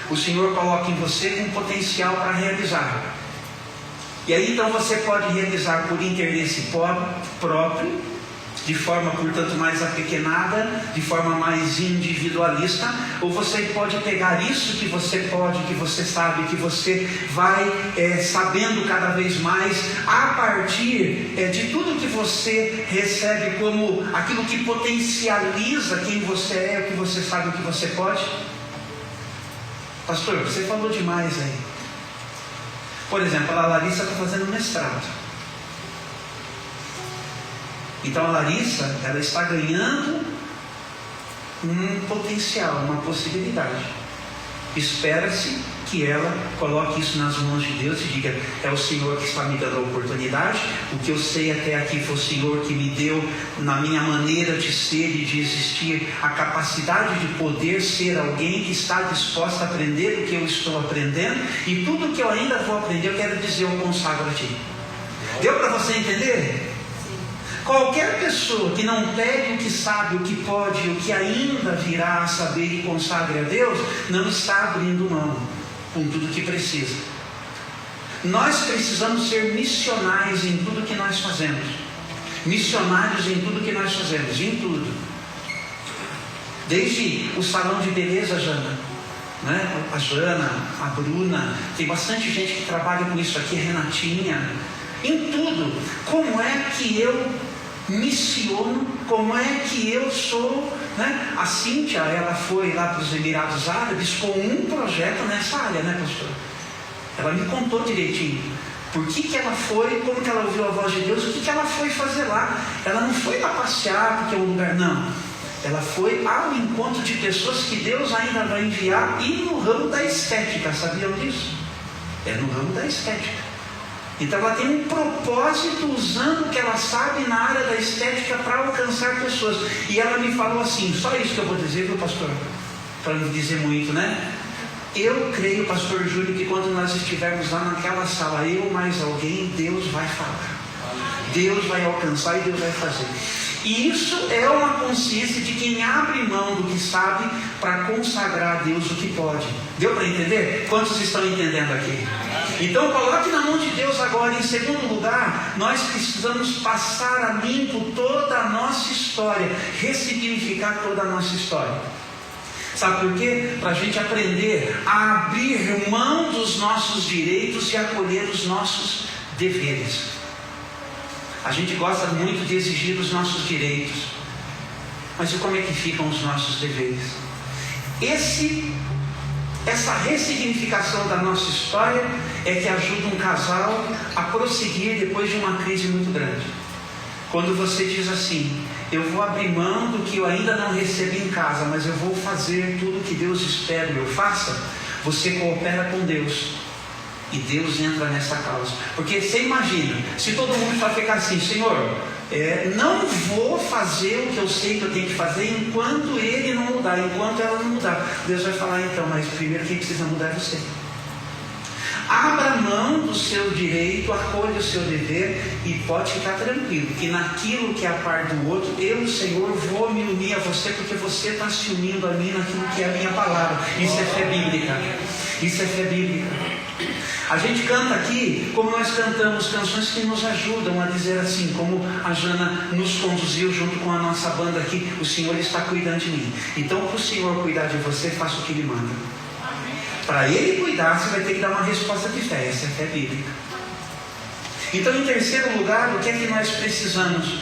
O Senhor coloca em você um potencial para realizar. E aí então você pode realizar por interesse próprio, de forma portanto mais apequenada, de forma mais individualista, ou você pode pegar isso que você pode, que você sabe, que você vai sabendo cada vez mais, a partir de tudo que você recebe como aquilo que potencializa quem você é, o que você sabe, o que você pode. Pastor, você falou demais aí. Por exemplo, a Larissa está fazendo mestrado. Então a Larissa, ela está ganhando um potencial, uma possibilidade. Espera-se que ela coloque isso nas mãos de Deus e diga: é o Senhor que está me dando a oportunidade. O que eu sei até aqui foi o Senhor que me deu, na minha maneira de ser e de existir, a capacidade de poder ser alguém que está disposto a aprender o que eu estou aprendendo, e tudo que eu ainda vou aprender, eu quero dizer, eu consagro a Ti. Deu para você entender? Qualquer pessoa que não pegue o que sabe, o que pode, o que ainda virá a saber e consagre a Deus, não está abrindo mão com tudo que precisa. Nós precisamos ser missionários em tudo que nós fazemos. Missionários em tudo que nós fazemos, em tudo. Desde o salão de beleza, Jana, né? A Jana, a Bruna, tem bastante gente que trabalha com isso aqui, a Renatinha. Em tudo. Como é que eu missiono? Como é que eu sou, né? A Cíntia, ela foi lá para os Emirados Árabes com um projeto nessa área, né, pastor? Ela me contou direitinho por que ela foi, como que ela ouviu a voz de Deus, o que ela foi fazer lá. Ela não foi lá passear porque é um lugar, não. Ela foi ao encontro de pessoas que Deus ainda vai enviar, e no ramo da estética, sabiam disso? É no ramo da estética. Então ela tem um propósito usando o que ela sabe na área da estética para alcançar pessoas. E ela me falou assim, só isso que eu vou dizer, viu, pastor? Para não dizer muito, né? Eu creio, pastor Júlio, que quando nós estivermos lá naquela sala, eu mais alguém, Deus vai falar. Deus vai alcançar e Deus vai fazer. E isso é uma consciência de quem abre mão do que sabe para consagrar a Deus o que pode. Deu para entender? Quantos estão entendendo aqui? Então coloque na mão de Deus agora. Em segundo lugar, nós precisamos passar a limpo toda a nossa história, ressignificar toda a nossa história. Sabe por quê? Para a gente aprender a abrir mão dos nossos direitos e acolher os nossos deveres. A gente gosta muito de exigir os nossos direitos, mas e como é que ficam os nossos deveres? Essa ressignificação da nossa história é que ajuda um casal a prosseguir depois de uma crise muito grande. Quando você diz assim, eu vou abrir mão do que eu ainda não recebo em casa, mas eu vou fazer tudo que Deus espera que eu faça, você coopera com Deus. E Deus entra nessa causa. Porque você imagina, se todo mundo só ficar assim, Senhor, não vou fazer o que eu sei que eu tenho que fazer enquanto ele não mudar, enquanto ela não mudar. Deus vai falar, então, mas primeiro quem precisa mudar é você. Abra mão do seu direito, acolha o seu dever e pode ficar tranquilo, que naquilo que é a parte do outro, eu, Senhor, vou me unir a você, porque você está se unindo a mim naquilo que é a minha palavra. Isso é fé bíblica. Isso é fé bíblica. A gente canta aqui, como nós cantamos canções que nos ajudam a dizer assim, como a Jana nos conduziu junto com a nossa banda aqui, o Senhor está cuidando de mim. Então, para o Senhor cuidar de você, faça o que Ele manda. Para Ele cuidar, você vai ter que dar uma resposta de fé. Essa é a fé bíblica. Então, em terceiro lugar, o que é que nós precisamos?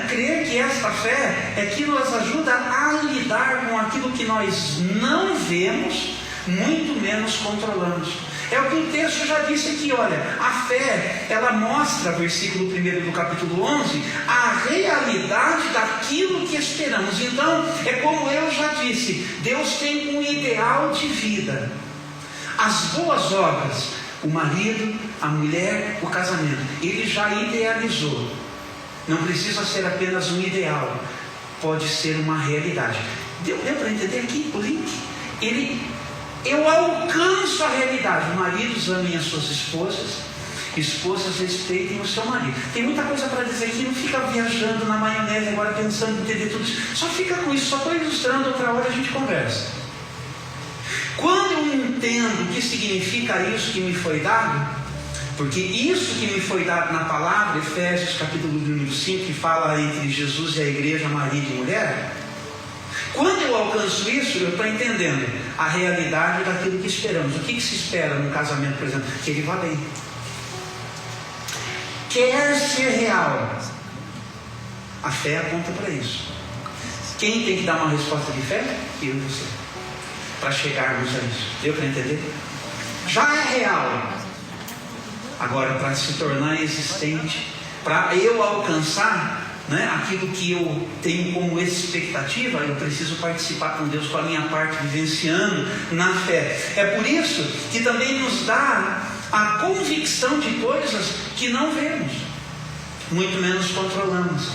Crer que esta fé é que nos ajuda a lidar com aquilo que nós não vemos, muito menos controlamos. É o que o texto já disse aqui, olha, a fé, ela mostra, versículo 1 do capítulo 11, a realidade daquilo que esperamos. Então, é como eu já disse, Deus tem um ideal de vida. As boas obras, o marido, a mulher, o casamento, Ele já idealizou. Não precisa ser apenas um ideal, pode ser uma realidade. Deu para entender aqui o link? Eu alcanço a realidade. Maridos, amem as suas esposas. Esposas, respeitem o seu marido. Tem muita coisa para dizer aqui. Não fica viajando na maionese agora pensando em entender tudo isso. Só fica com isso. Só estou ilustrando. Outra hora a gente conversa. Quando eu entendo o que significa isso que me foi dado, porque isso que me foi dado na palavra, Efésios capítulo número 5, que fala entre Jesus e a igreja, marido e mulher. Quando eu alcanço isso, eu estou entendendo a realidade daquilo que esperamos. O que se espera no casamento, por exemplo? Que ele vá bem. Quer ser real. A fé aponta para isso. Quem tem que dar uma resposta de fé? Eu e você. Para chegarmos a isso. Deu para entender? Já é real. Agora, para se tornar existente, para eu alcançar aquilo que eu tenho como expectativa, eu preciso participar com Deus, com a minha parte, vivenciando na fé. É por isso que também nos dá a convicção de coisas que não vemos, muito menos controlamos.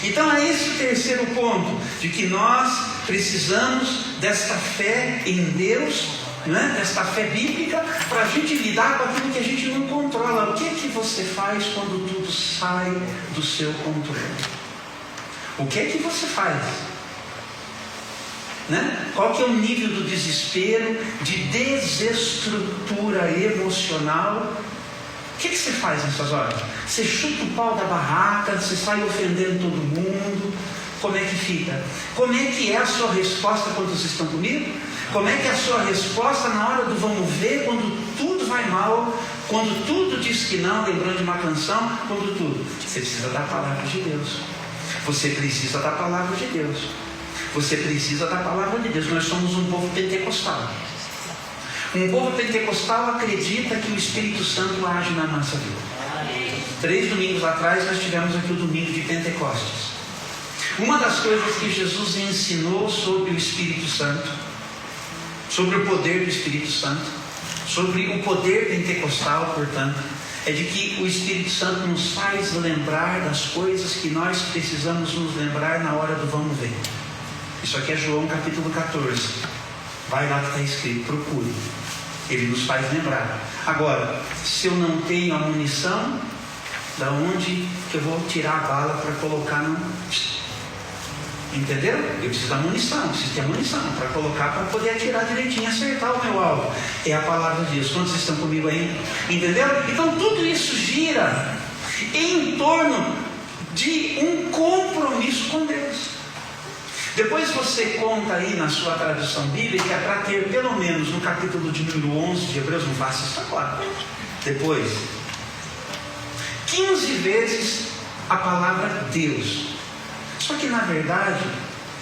Então é esse o terceiro ponto, de que nós precisamos desta fé em Deus, desta fé bíblica, para a gente lidar com aquilo que a gente não controla. O que é que você faz quando tudo sai do seu controle? O que é que você faz? Qual que é o nível do desespero, de desestrutura emocional? O que você faz nessas horas? Você chuta o pau da barraca, você sai ofendendo todo mundo. Como é que fica? Como é que é a sua resposta quando vocês estão comigo? Como é que é a sua resposta na hora do vamos ver, quando tudo vai mal, quando tudo diz que não, lembrando de uma canção, quando tudo? Você precisa da palavra de Deus. Você precisa da palavra de Deus. Você precisa da palavra de Deus. Nós somos um povo pentecostal. Um povo pentecostal acredita que o Espírito Santo age na nossa vida. 3 domingos atrás nós tivemos aqui o domingo de Pentecostes. Uma das coisas que Jesus ensinou sobre o Espírito Santo, sobre o poder do Espírito Santo, sobre o poder pentecostal, portanto, é de que o Espírito Santo nos faz lembrar das coisas que nós precisamos nos lembrar na hora do vamos ver. Isso aqui é João capítulo 14. Vai lá que está escrito, procure. Ele nos faz lembrar. Agora, se eu não tenho a munição, da onde que eu vou tirar a bala para colocar no... Entendeu? Eu preciso da munição, preciso ter munição para colocar, para poder atirar direitinho, acertar o meu alvo. É a palavra de Deus. Quantos estão comigo aí? Entendeu? Então tudo isso gira em torno de um compromisso com Deus. Depois você conta aí na sua tradução bíblica para ter pelo menos no capítulo de número 11 de Hebreus, não faça isso agora. Depois, 15 vezes a palavra Deus. Só que na verdade,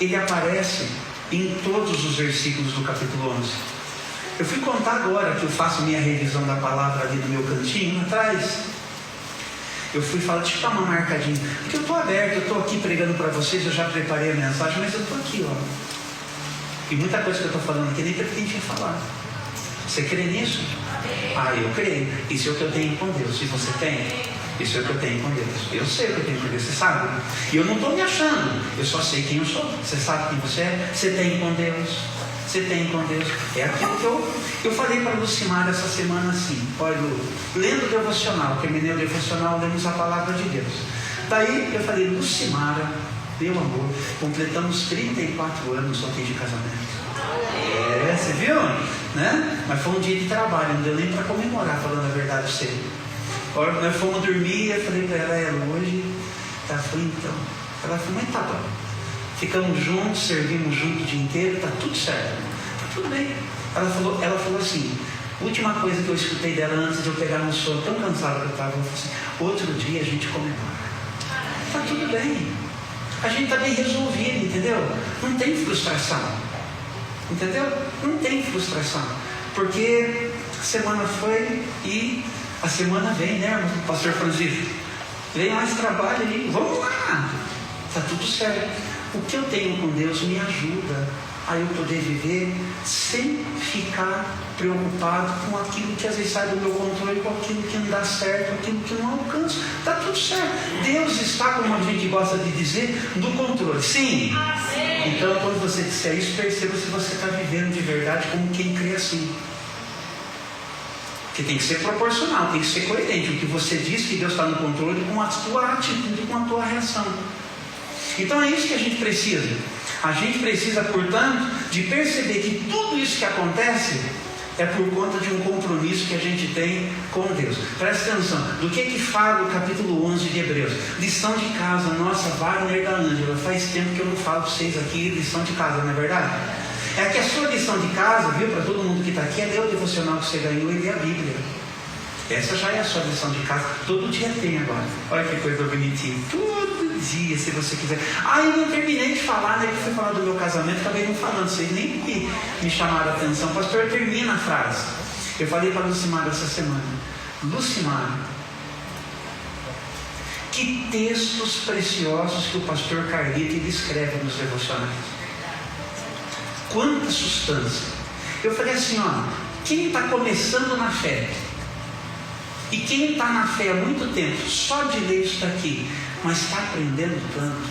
ele aparece em todos os versículos do capítulo 11. Eu fui contar agora que eu faço minha revisão da palavra ali no meu cantinho atrás. Eu fui falar, deixa eu dar uma marcadinha, porque eu estou aberto, eu estou aqui pregando para vocês, eu já preparei a mensagem, mas eu estou aqui, ó. E muita coisa que eu estou falando aqui nem pretendia falar. Você crê nisso? Ah, eu creio. Isso é o que eu tenho com Deus. E você tem? Isso é o que eu tenho com Deus. Eu sei o que eu tenho com Deus, você sabe? E eu não estou me achando, eu só sei quem eu sou. Você sabe quem você é? Você tem com Deus. Você tem com Deus. É aquilo que eu falei para a Lucimar essa semana assim. Olha, lendo o devocional, terminei o devocional, lemos a palavra de Deus. Daí eu falei, Lucimara, meu amor, completamos 34 anos ontem de casamento. É, você viu? Né? Mas foi um dia de trabalho, não deu nem para comemorar, falando a verdade pra você. Agora nós fomos dormir, eu falei para ela, hoje, ela falou, então. Ela falou, mas tá bom. Ficamos juntos, servimos juntos o dia inteiro, tá tudo certo. Tá tudo bem. Ela falou assim, última coisa que eu escutei dela antes de eu pegar no sono, tão cansado que eu estava, ela falou assim, outro dia a gente comemora. Tá tudo bem. A gente tá bem resolvido, entendeu? Não tem frustração. Entendeu? Não tem frustração. Porque a semana foi e a semana vem, né, pastor Francisco? Vem mais trabalho aí, vamos lá. Tá tudo certo. O que eu tenho com Deus me ajuda a eu poder viver sem ficar preocupado com aquilo que às vezes sai do meu controle, com aquilo que não dá certo, aquilo que não alcanço. Está tudo certo. Deus está, como a gente gosta de dizer, no controle. Sim. Então, quando você disser isso, perceba se você está vivendo de verdade como quem crê assim. Porque tem que ser proporcional, tem que ser coerente. O que você diz que Deus está no controle com a tua atitude, com a tua reação. Então é isso que a gente precisa. A gente precisa, portanto, de perceber que tudo isso que acontece é por conta de um compromisso que a gente tem com Deus. Presta atenção, do que fala o capítulo 11 de Hebreus? Lição de casa, nossa, Wagner da Ângela, faz tempo que eu não falo para vocês aqui, lição de casa, não é verdade? É que a sua lição de casa, viu, para todo mundo que está aqui, é ler o devocional que você ganhou e ler a Bíblia. Essa já é a sua lição de casa, todo dia tem agora. Olha que coisa bonitinha, todo dia, se você quiser. Eu não terminei de falar, né, que fui falar do meu casamento, acabei não falando, vocês nem me chamaram a atenção. Pastor, termina a frase. Eu falei para a Lucimar essa semana, Lucimar, que textos preciosos que o pastor Carlito ele escreve nos devocionais. Quanta substância. Eu falei assim, quem está começando na fé, e quem está na fé há muito tempo, só de ler isso daqui, mas está aprendendo tanto.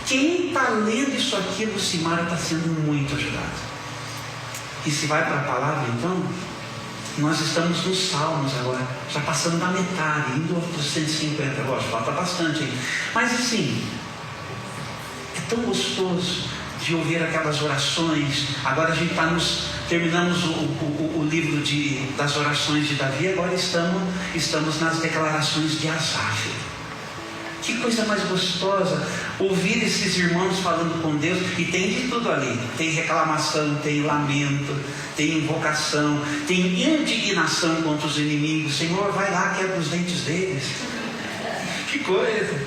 Quem está lendo isso aqui, Lucimara, está sendo muito ajudado. E se vai para a palavra, então, nós estamos nos Salmos agora, já passando da metade, indo para os 150, lógico, falta bastante aí. Mas assim, é tão gostoso de ouvir aquelas orações. Agora a gente terminamos o livro das orações de Davi, agora estamos nas declarações de Asaf. Que coisa mais gostosa ouvir esses irmãos falando com Deus. E tem de tudo ali, tem reclamação, tem lamento, tem invocação, tem indignação contra os inimigos. Senhor, vai lá, quebra os dentes deles. Que coisa,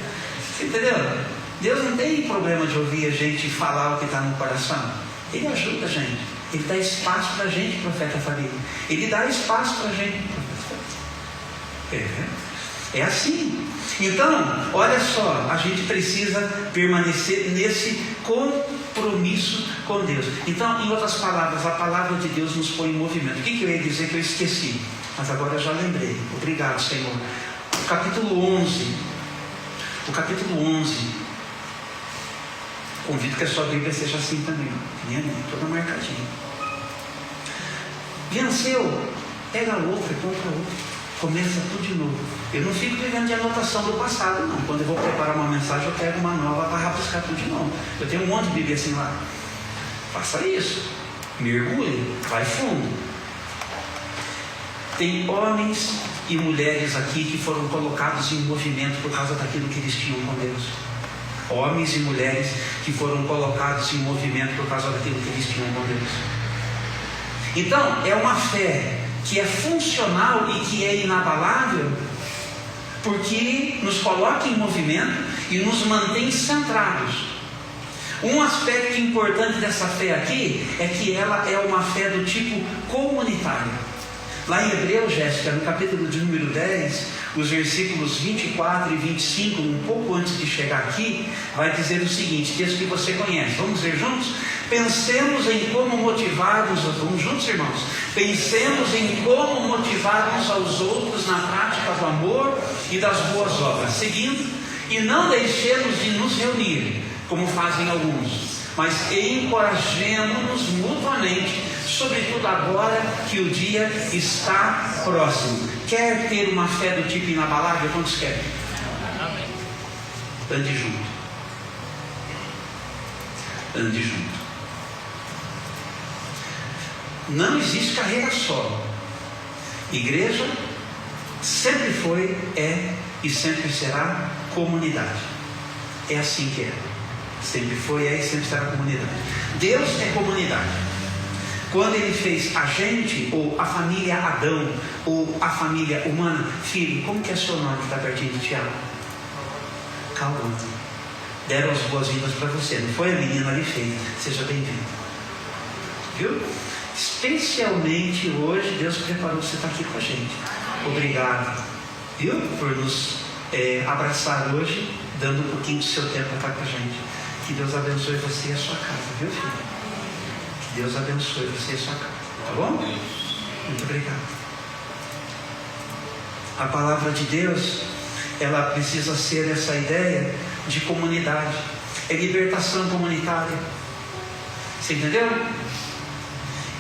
entendeu? Deus não tem problema de ouvir a gente falar o que está no coração. Ele ajuda a gente. Ele dá espaço para a gente, profeta Fabiano. Ele dá espaço para a gente, profeta. É assim. Então, olha só, a gente precisa permanecer nesse compromisso com Deus. Então, em outras palavras, a palavra de Deus nos põe em movimento. O que eu ia dizer que eu esqueci? Mas agora eu já lembrei. Obrigado, Senhor. O capítulo 11. Convido que a sua Bíblia seja assim também, toda marcadinha. Venceu, pega outra, compra outra, começa tudo de novo. Eu não fico vivendo de anotação do passado, não. Quando eu vou preparar uma mensagem, eu pego uma nova para rabiscar tudo de novo. Eu tenho um monte de Bíblia assim lá. Faça isso, mergulhe, vai fundo. Tem homens e mulheres aqui que foram colocados em movimento por causa daquilo que eles tinham com Deus. Homens e mulheres que foram colocados em movimento por causa daquilo que eles tinham com Deus. Então, é uma fé que é funcional e que é inabalável, porque nos coloca em movimento e nos mantém centrados. Um aspecto importante dessa fé aqui é que ela é uma fé do tipo comunitário. Lá em Hebreus, Jéssica, no capítulo de número 10, os versículos 24 e 25, um pouco antes de chegar aqui, vai dizer o seguinte, texto que você conhece. Vamos ler juntos? Pensemos em como motivarmos, vamos juntos, irmãos? Pensemos em como motivarmos aos outros na prática do amor e das boas obras. Seguindo, e não deixemos de nos reunir, como fazem alguns, mas encorajemo-nos mutuamente, sobretudo agora que o dia está próximo. Quer ter uma fé do tipo inabalável? Quantos querem? Ande junto. Ande junto. Não existe carreira solo. Igreja sempre foi, é e sempre será comunidade. É assim que é. Sempre foi, é e sempre será comunidade. Deus é comunidade. Quando Ele fez a gente, ou a família Adão, ou a família humana, filho, como que é seu nome que está pertinho do Tiago? Calma. Deram as boas-vindas para você, não foi? A menina ali fez. Seja bem-vindo. Viu? Especialmente hoje, Deus preparou você estar aqui com a gente. Obrigado, viu? Por nos abraçar hoje, dando um pouquinho do seu tempo para estar com a gente. Que Deus abençoe você e a sua casa, viu, filho? Que Deus abençoe você e a sua casa, tá bom? Muito obrigado. A palavra de Deus, ela precisa ser essa ideia de comunidade. É libertação comunitária. Você entendeu?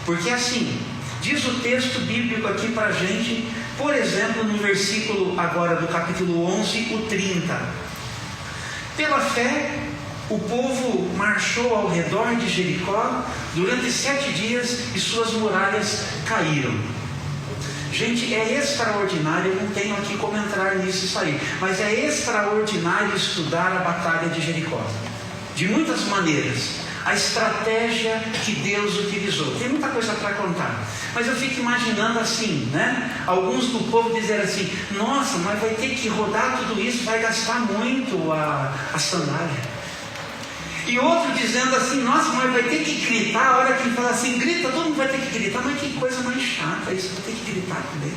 Porque assim, diz o texto bíblico aqui para a gente, por exemplo, no versículo agora do capítulo 11, o 30. Pela fé, o povo marchou ao redor de Jericó durante 7 dias e suas muralhas caíram. Gente, é extraordinário, eu não tenho aqui como entrar nisso e sair, mas é extraordinário estudar a batalha de Jericó. De muitas maneiras. A estratégia que Deus utilizou. Tem muita coisa para contar. Mas eu fico imaginando assim, né? Alguns do povo dizer assim, nossa, mas vai ter que rodar tudo isso, vai gastar muito a sandália. E outro dizendo assim, nossa, mas vai ter que gritar. A hora que ele fala assim, grita, todo mundo vai ter que gritar. Mas que coisa mais chata isso, vai ter que gritar também.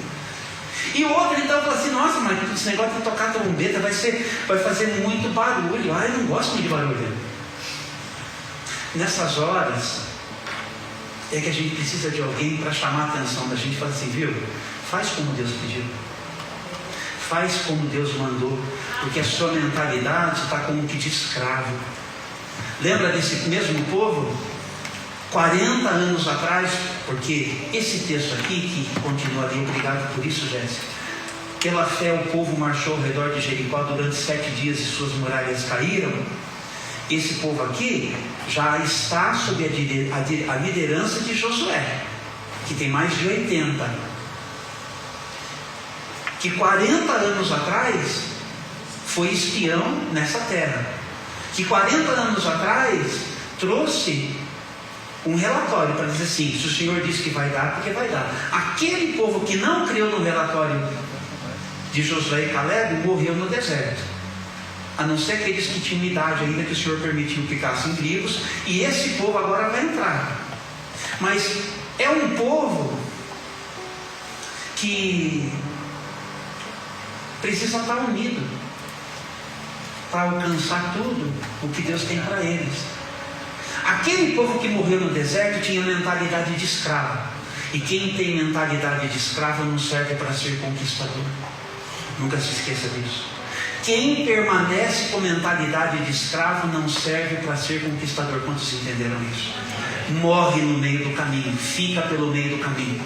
E o outro então fala assim, nossa, mas esse negócio de tocar trombeta vai fazer muito barulho. Ah, eu não gosto muito de barulho. Nessas horas é que a gente precisa de alguém para chamar a atenção da gente e falar assim, viu? Faz como Deus pediu. Faz como Deus mandou. Porque a sua mentalidade está como que de escravo. Lembra desse mesmo povo? 40 anos atrás, porque esse texto aqui, que continua ali, obrigado por isso, Jéssica. Pela fé o povo marchou ao redor de Jericó durante 7 dias e suas muralhas caíram. Esse povo aqui já está sob a liderança de Josué, que tem mais de 80. Que 40 anos atrás foi espião nessa terra. Que 40 anos atrás trouxe um relatório para dizer assim, se o Senhor disse que vai dar, porque vai dar. Aquele povo que não creu no relatório de Josué e Caleb morreu no deserto. A não ser aqueles que tinham idade ainda, que o Senhor permitiu que ficassem vivos, e esse povo agora vai entrar. Mas é um povo que precisa estar unido para alcançar tudo o que Deus tem para eles. Aquele povo que morreu no deserto tinha mentalidade de escravo, e quem tem mentalidade de escravo não serve para ser conquistador. Nunca se esqueça disso. Quem permanece com mentalidade de escravo não serve para ser conquistador. Quantos entenderam isso? Morre no meio do caminho, fica pelo meio do caminho.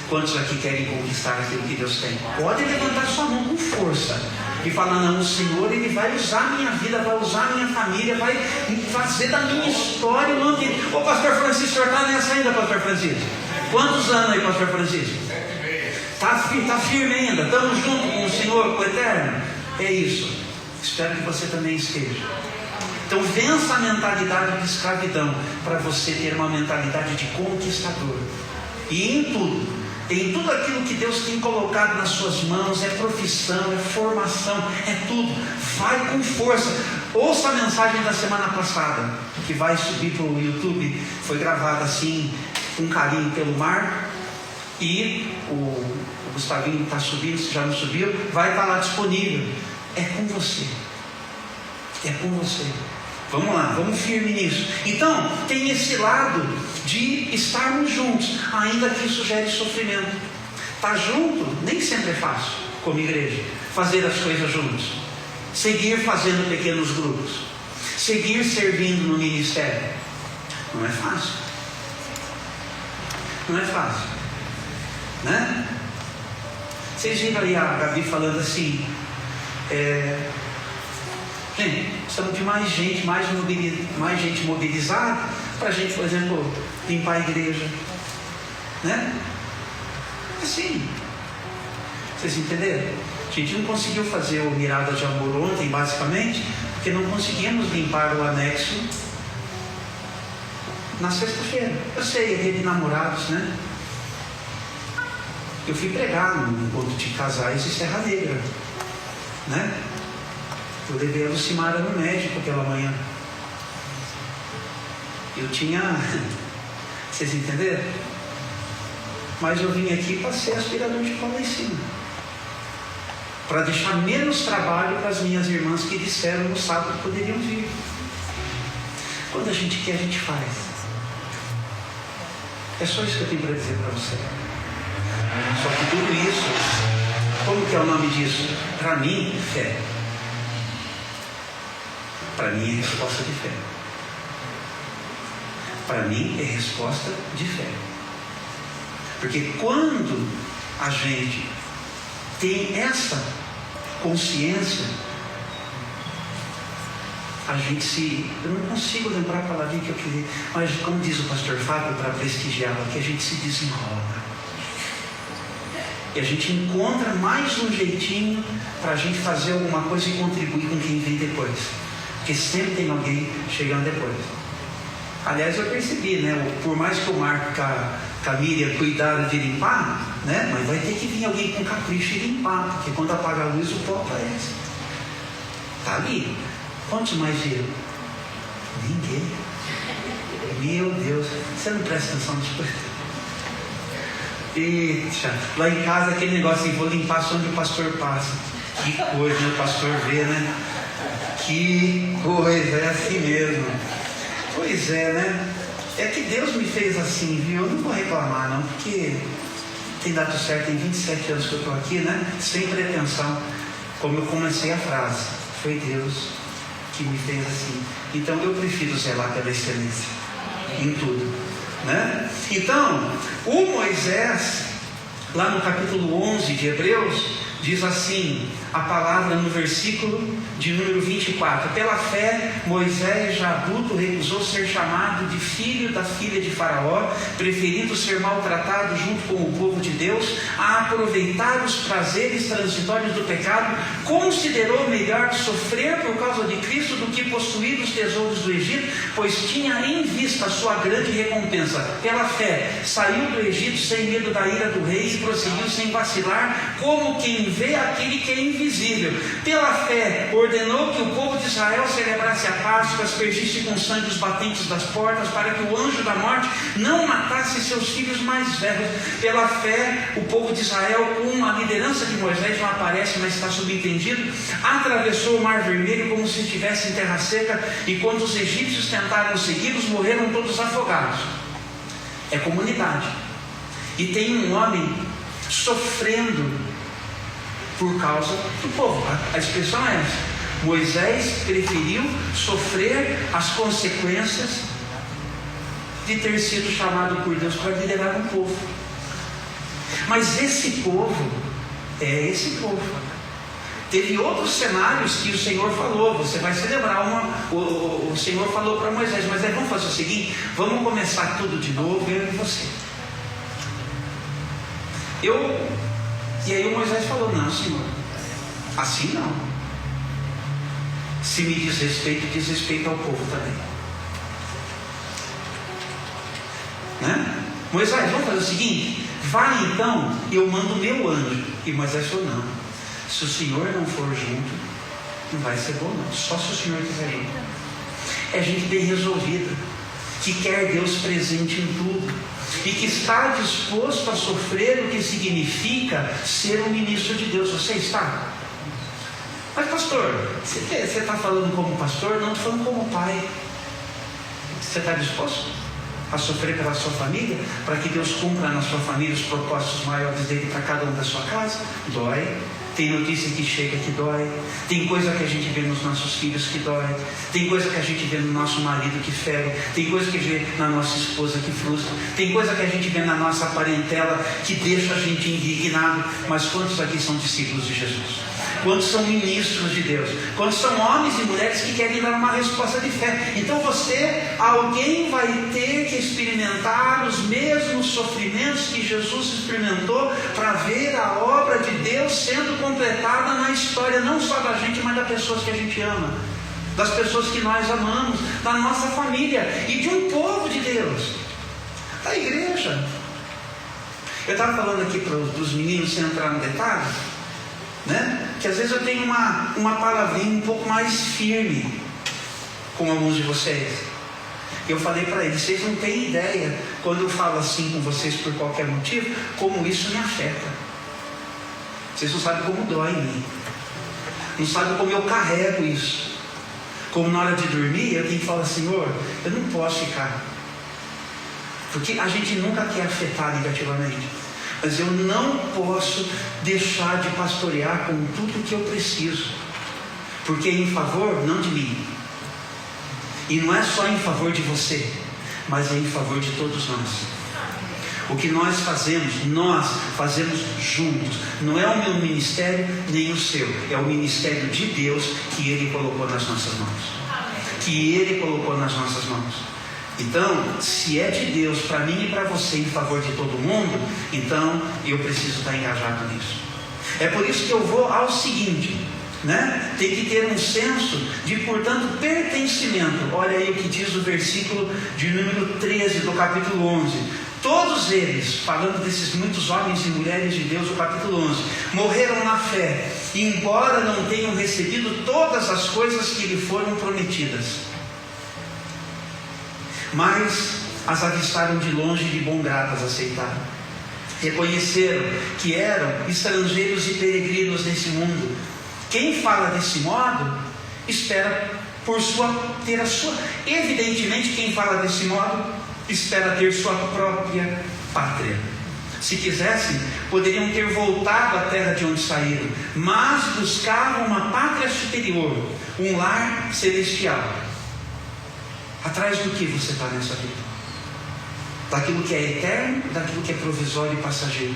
Quantos aqui querem conquistar aquilo que Deus tem? Pode levantar sua mão com força e falar, não, o Senhor Ele vai usar a minha vida, vai usar a minha família, vai fazer da minha história um ambiente. Ô pastor Francisco, o senhor está nessa ainda, pastor Francisco? Quantos anos aí, pastor Francisco? Está firme ainda, estamos juntos com o Senhor, com o Eterno. É isso, espero que você também esteja. Então vença a mentalidade de escravidão para você ter uma mentalidade de conquistador. E em tudo aquilo que Deus tem colocado nas suas mãos, é profissão, é formação, é tudo. Vai com força. Ouça a mensagem da semana passada, que vai subir para o YouTube, foi gravada assim, com carinho pelo Mar. E o O Gustavinho está subindo, se já não subiu, vai estar lá disponível. É com você. É com você. Vamos lá, vamos firme nisso. Então, tem esse lado de estarmos juntos, ainda que isso gere sofrimento. Estar junto nem sempre é fácil, como igreja. Fazer as coisas juntos. Seguir fazendo pequenos grupos. Seguir servindo no ministério. Não é fácil. Não é fácil. Né? Vocês viram aí a Gabi falando assim, gente, precisamos de mais gente mobilizada para a gente, por exemplo, limpar a igreja, né? Assim, vocês entenderam? A gente não conseguiu fazer o Mirada de Amor ontem, basicamente, porque não conseguimos limpar o anexo na sexta-feira. Eu sei, é dia de namorados, né? Eu fui pregar no encontro de casais de Serra Negra, né? Eu levei a Lucimara no médico aquela manhã. Eu tinha... Vocês entenderam? Mas eu vim aqui e passei aspirador de pó lá em cima, para deixar menos trabalho para as minhas irmãs que disseram no sábado que poderiam vir. Quando a gente quer, a gente faz. É só isso que eu tenho para dizer para você. Só que tudo isso, como que é o nome disso? Para mim, fé. Para mim é resposta de fé. Para mim é resposta de fé. Porque quando a gente tem essa consciência, a gente se... Eu não consigo lembrar a palavrinha que eu queria, mas como diz o pastor Fábio, para prestigiá-la, que a gente se desenrola. E a gente encontra mais um jeitinho para a gente fazer alguma coisa e contribuir com quem vem depois. Porque sempre tem alguém chegando depois. Aliás, eu percebi, né? Por mais que o Marco com a Miriam cuidaram de limpar, né? Mas vai ter que vir alguém com capricho e limpar, porque quando apaga a luz o pó aparece. Tá ali. Quantos mais viram? Ninguém. Meu Deus, você não presta atenção nas coisas. Eita, lá em casa aquele negócio assim, vou limpar só onde o pastor passa. Que coisa, né? O pastor vê, né? Que coisa, é assim mesmo. Pois é, né? É que Deus me fez assim, viu? Eu não vou reclamar não, porque tem dado certo, tem 27 anos que eu estou aqui, né? Sem pretensão. Como eu comecei a frase, foi Deus que me fez assim. Então eu prefiro zelar pela excelência em tudo, né? Então, o Moisés, lá no capítulo 11 de Hebreus, diz assim, a palavra no versículo de número 24: pela fé, Moisés, já adulto, recusou ser chamado de filho da filha de Faraó, preferindo ser maltratado junto com o povo de Deus, a aproveitar os prazeres transitórios do pecado, considerou melhor sofrer por causa de Cristo do que possuir os tesouros do Egito, pois tinha em vista a sua grande recompensa. Pela fé, saiu do Egito sem medo da ira do rei e prosseguiu sem vacilar, como quem vê aquele que é invisível. Pela fé, ordenou que o povo de Israel celebrasse a Páscoa, aspergisse com sangue os batentes das portas, para que o anjo da morte não matasse seus filhos mais velhos. Pela fé, o povo de Israel, com a liderança de Moisés, não aparece, mas está subentendido, atravessou o Mar Vermelho como se estivesse em terra seca, e quando os egípcios tentaram segui-los, morreram todos afogados. É comunidade. E tem um homem sofrendo por causa do povo. A expressão é essa: Moisés preferiu sofrer as consequências de ter sido chamado por Deus para liderar um povo. Mas esse povo é esse povo. Teve outros cenários que o Senhor falou. Você vai se lembrar, o Senhor falou para Moisés: mas vamos fazer o seguinte, vamos começar tudo de novo, eu e você. E aí o Moisés falou: não, Senhor, assim não. Se me diz respeito ao povo também, né? Moisés, vamos fazer o seguinte, vai então, eu mando o meu anjo. E Moisés falou: não, se o Senhor não for junto, não vai ser bom não, só se o Senhor estiver junto. É gente bem resolvida, que quer Deus presente em tudo. e que está disposto a sofrer o que significa ser um ministro de Deus. Você está? Mas pastor, você está falando como pastor? Não, estou falando como pai. Você está disposto a sofrer pela sua família, para que Deus cumpra na sua família os propósitos maiores dele para cada um da sua casa? Dói. Tem notícia que chega que dói. Tem coisa que a gente vê nos nossos filhos que dói. Tem coisa que a gente vê no nosso marido que fere. Tem coisa que vê na nossa esposa que frustra. Tem coisa que a gente vê na nossa parentela que deixa a gente indignado. Mas quantos aqui são discípulos de Jesus? Quantos são ministros de Deus? Quantos são homens e mulheres que querem dar uma resposta de fé? Então alguém vai ter que experimentar os mesmos sofrimentos que Jesus experimentou para ver a obra de Deus sendo completada na história, não só da gente, mas das pessoas que a gente ama, das pessoas que nós amamos, da nossa família e de um povo de Deus, da igreja. Eu estava falando aqui para os meninos, sem entrar no detalhe, né? Que às vezes eu tenho uma palavrinha um pouco mais firme com alguns de vocês. Eu falei para eles: vocês não têm ideia, quando eu falo assim com vocês por qualquer motivo, como isso me afeta. Vocês não sabem como dói em mim, não sabem como eu carrego isso. Como na hora de dormir eu tenho que falar: Senhor, eu não posso ficar, porque a gente nunca quer afetar negativamente, mas eu não posso deixar de pastorear com tudo que eu preciso, porque é em favor não de mim, e não é só em favor de você, mas é em favor de todos nós. O que nós fazemos juntos. Não é o meu ministério nem o seu, é o ministério de Deus que Ele colocou nas nossas mãos. Então, se é de Deus para mim e para você, em favor de todo mundo, então eu preciso estar engajado nisso. É por isso que eu vou ao seguinte, né? Tem que ter um senso de, portanto, pertencimento. Olha aí o que diz o versículo de número 13 do capítulo 11. Todos eles, falando desses muitos homens e mulheres de Deus, o capítulo 11, morreram na fé, embora não tenham recebido todas as coisas que lhe foram prometidas, mas as avistaram de longe e de bom grado as aceitaram. Reconheceram que eram estrangeiros e peregrinos nesse mundo. Quem fala desse modo, espera ter a sua... Evidentemente, quem fala desse modo, espera ter sua própria pátria. Se quisessem, poderiam ter voltado à terra de onde saíram, mas buscavam uma pátria superior, um lar celestial. Atrás do que você está nessa vida? Daquilo que é eterno, daquilo que é provisório e passageiro.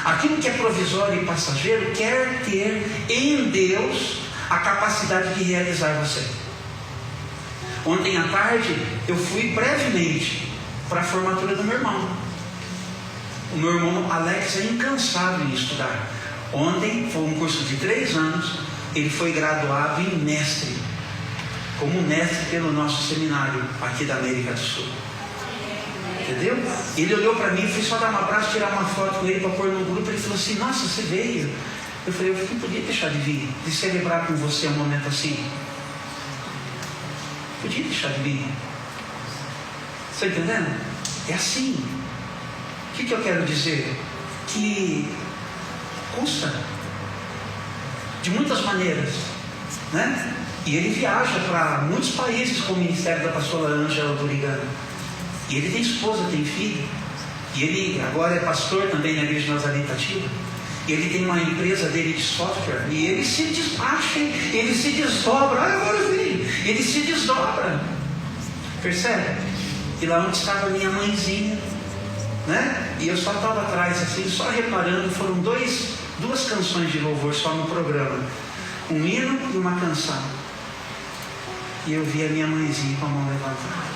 Aquilo que é provisório e passageiro quer ter em Deus a capacidade de realizar você. Ontem à tarde eu fui brevemente para a formatura do meu irmão. O meu irmão Alex é incansável em estudar. Ontem foi um curso de 3 anos. Ele foi graduado em mestre, como mestre pelo nosso seminário aqui da América do Sul. Entendeu? Ele olhou para mim, fui só dar um abraço, tirar uma foto com ele para pôr no grupo. Ele falou assim: nossa, você veio? Eu falei: eu não podia deixar de vir, de celebrar com você um momento assim. Podia deixar de vir. Está entendendo? É assim. O que eu quero dizer? Que custa de muitas maneiras, né? E ele viaja para muitos países com o ministério da pastora Ângela Burigano. E ele tem esposa, tem filho. E ele agora é pastor também na igreja Nazaré Itatiba. E ele tem uma empresa dele de software. E ele se despacha, ele se desdobra. Olha agora o filho. Ele se desdobra. Percebe? E lá onde estava a minha mãezinha, né? E eu só estava atrás, assim, só reparando. Foram duas canções de louvor só no programa. Um hino e uma canção. E eu vi a minha mãezinha com a mão levantada.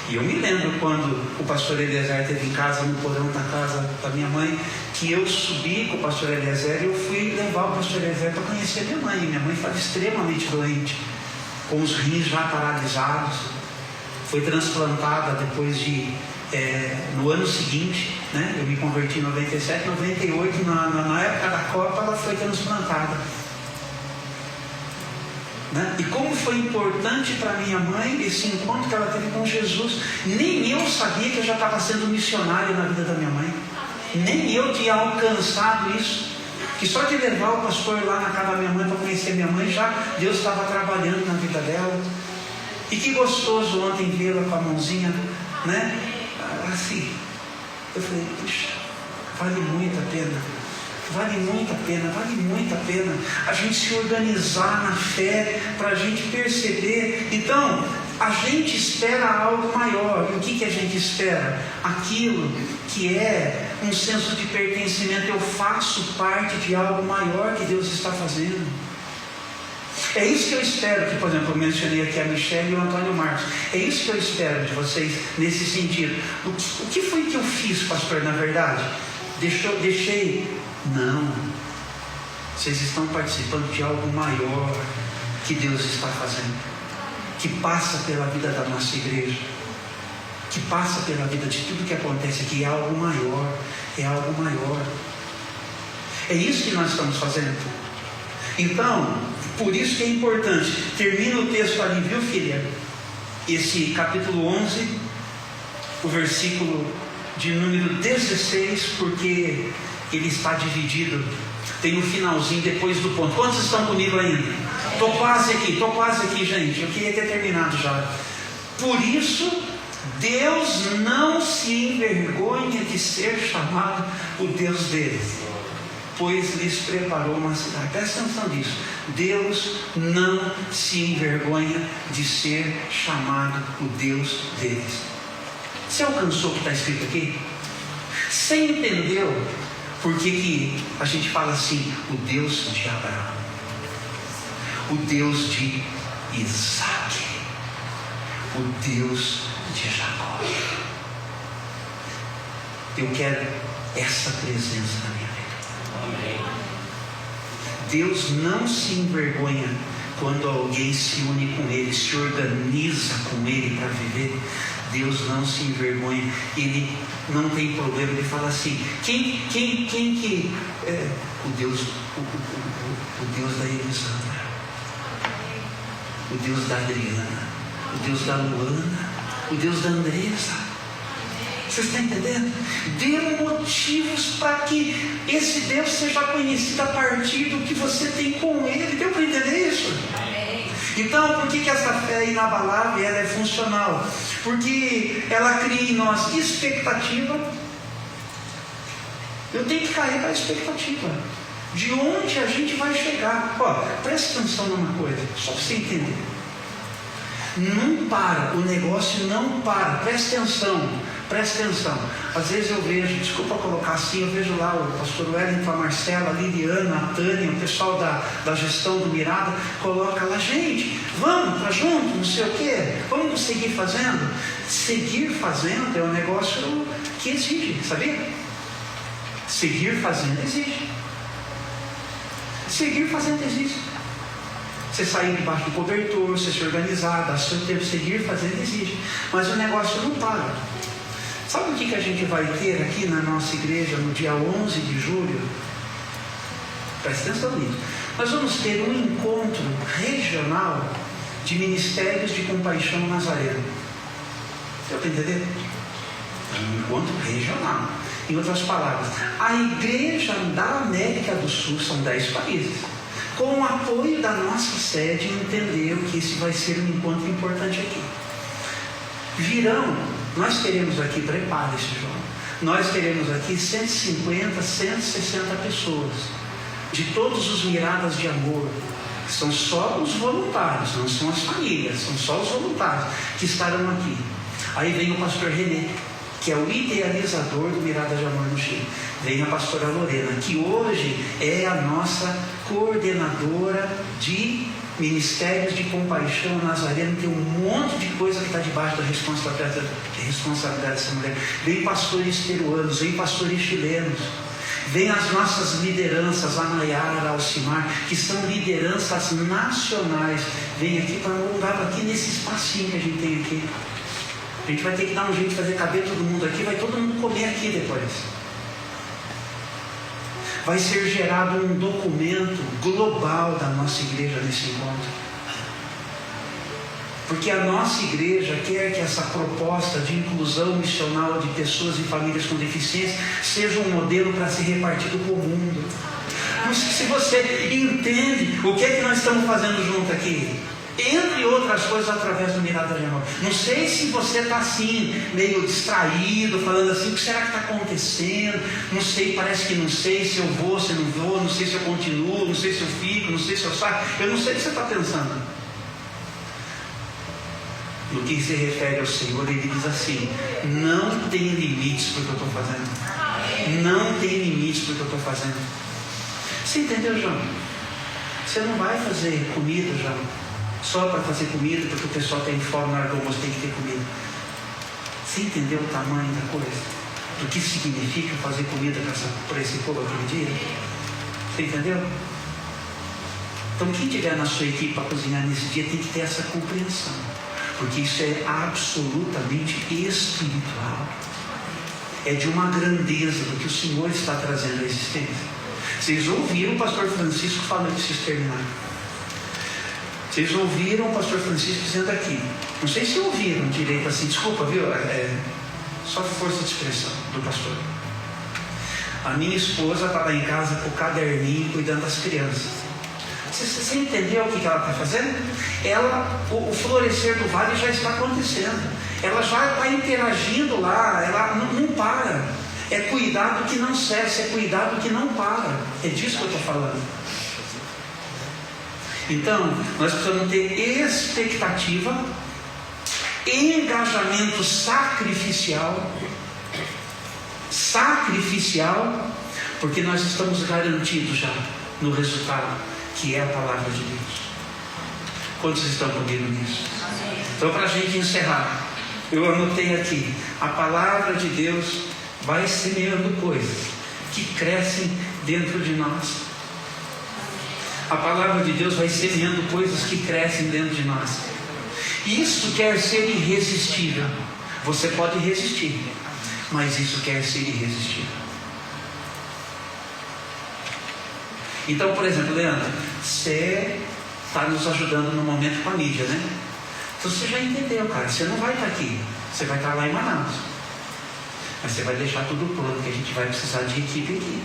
E eu me lembro quando o pastor Eliezer esteve em casa, no porão da casa da minha mãe, que eu subi com o pastor Eliezer e eu fui levar o pastor Eliezer para conhecer minha mãe. Minha mãe estava extremamente doente, com os rins já paralisados. Foi transplantada depois de... no ano seguinte, né? Eu me converti em 97, 98, na época da Copa ela foi transplantada. né? E como foi importante para minha mãe esse encontro que ela teve com Jesus. Nem eu sabia que eu já estava sendo missionário na vida da minha mãe. Nem eu tinha alcançado isso. Que só de levar o pastor lá na casa da minha mãe para conhecer minha mãe, já Deus estava trabalhando na vida dela. E que gostoso ontem vê-la com a mãozinha, né? Assim, eu falei, puxa, vale muito a pena. Vale muito a pena, vale muito a pena a gente se organizar na fé, para a gente perceber. Então, a gente espera algo maior. E o que a gente espera? Aquilo que é um senso de pertencimento. Eu faço parte de algo maior que Deus está fazendo. É isso que eu espero, que, por exemplo, eu mencionei aqui a Michelle e o Antônio Marcos. É isso que eu espero de vocês nesse sentido. O que foi que eu fiz, pastor, na verdade? Deixei? Não. Vocês estão participando de algo maior que Deus está fazendo, que passa pela vida da nossa igreja, que passa pela vida de tudo que acontece aqui. É algo maior, é algo maior. É isso que nós estamos fazendo. Então, por isso que é importante. Termina o texto ali, viu, filha? Esse capítulo 11, o versículo de número 16, porque ele está dividido. Tem um finalzinho depois do ponto. Quantos estão comigo ainda? Estou quase aqui, gente. Eu queria ter terminado já. Por isso, Deus não se envergonha de ser chamado o Deus deles, pois lhes preparou uma cidade. Presta atenção nisso. Deus não se envergonha de ser chamado o Deus deles. Você alcançou o que está escrito aqui? Você entendeu por que a gente fala assim? O Deus de Abraão, o Deus de Isaac, o Deus de Jacó. Eu quero essa presença na minha vida. Deus não se envergonha quando alguém se une com Ele, se organiza com Ele para viver. Deus não se envergonha. Ele não tem problema de falar assim: quem que é o Deus da Elisandra, o Deus da Adriana, o Deus da Luana, o Deus da Andressa. Vocês estão entendendo? Dê motivos para que esse Deus seja conhecido a partir do que você tem com Ele. Deu para entender isso? Então, por que essa fé inabalável ela é funcional? Porque ela cria em nós expectativa. Eu tenho que cair para a expectativa de onde a gente vai chegar. Ó, presta atenção numa coisa, só para você entender. Não para, o negócio não para. Presta atenção. Às vezes eu vejo, desculpa colocar assim, eu vejo lá o pastor Wellington, a Marcela, a Liliana, a Tânia, o pessoal da gestão do Mirada, coloca lá: gente, vamos para junto, não sei o quê, vamos seguir fazendo. Seguir fazendo é um negócio que exige, sabia? Seguir fazendo exige. Seguir fazendo exige. Você sair debaixo do cobertor, você se organizar, dar seu tempo, seguir fazendo exige. Mas o negócio não para. Sabe o que a gente vai ter aqui na nossa igreja no dia 11 de julho? Presta atenção nisso. Nós vamos ter um encontro regional de ministérios de compaixão nazareno. Deu para entender? É um encontro regional. Em outras palavras, a igreja da América do Sul, são 10 países, com o apoio da nossa sede, entendeu que esse vai ser um encontro importante aqui. Nós teremos aqui, prepare-se, João, nós teremos aqui 150, 160 pessoas, de todos os Miradas de Amor, que são só os voluntários, não são as famílias, são só os voluntários que estarão aqui. Aí vem o pastor Renê, que é o idealizador do Mirada de Amor no Chile. Vem a pastora Lorena, que hoje é a nossa coordenadora de ministérios de compaixão nazareno. Tem um monte de coisa que está debaixo da responsabilidade dessa mulher. Vem pastores peruanos, vem pastores chilenos, vem as nossas lideranças, a Nayara, a Alcimar, que são lideranças nacionais. Vem aqui para andar aqui nesse espacinho que a gente tem aqui. A gente vai ter que dar um jeito de fazer caber todo mundo aqui, vai todo mundo comer aqui depois. Vai ser gerado um documento global da nossa igreja nesse encontro. Porque a nossa igreja quer que essa proposta de inclusão missional de pessoas e famílias com deficiência seja um modelo para ser repartido com o mundo. Não sei se você entende o que é que nós estamos fazendo junto aqui. Entre outras coisas, através do Mirada de Amor. Não sei se você está assim, meio distraído, falando assim, o que será que está acontecendo? Não sei, parece que não sei se eu vou, se não vou, não sei se eu continuo, não sei se eu fico, não sei se eu saio. Eu não sei o que você está pensando. No que se refere ao Senhor, Ele diz assim: não tem limites para o que eu estou fazendo. Não tem limites para o que eu estou fazendo. Você entendeu, João? Você não vai fazer comida, João, só para fazer comida, porque o pessoal tem fome na hora do almoço, tem que ter comida. Você entendeu o tamanho da coisa? Do que significa fazer comida para esse povo aquele dia? Você entendeu? Então quem estiver na sua equipe para cozinhar nesse dia tem que ter essa compreensão, porque isso é absolutamente espiritual. É de uma grandeza do que o Senhor está trazendo à existência. Vocês ouviram o pastor Francisco falando de terminar. Vocês ouviram o pastor Francisco dizendo aqui. Não sei se ouviram direito assim, desculpa, viu? Só força de expressão do pastor. A minha esposa está lá em casa com o caderninho cuidando das crianças. Você entendeu o que ela está fazendo? O florescer do vale já está acontecendo. Ela já está interagindo lá, ela não para. É cuidado que não cessa, é cuidado que não para. É disso que eu estou falando. Então, nós precisamos ter expectativa, engajamento sacrificial, porque nós estamos garantidos já no resultado, que é a palavra de Deus. Quantos estão comigo nisso? Então, para a gente encerrar, eu anotei aqui: a palavra de Deus vai semeando coisas que crescem dentro de nós. A palavra de Deus vai semeando coisas que crescem dentro de nós. Isso quer ser irresistível. Você pode resistir, mas isso quer ser irresistível. Então, por exemplo, Leandro, você está nos ajudando no momento com a mídia, né? Então você já entendeu, cara. Você não vai estar aqui, você vai estar lá em Manaus. Mas você vai deixar tudo pronto, que a gente vai precisar de equipe aqui.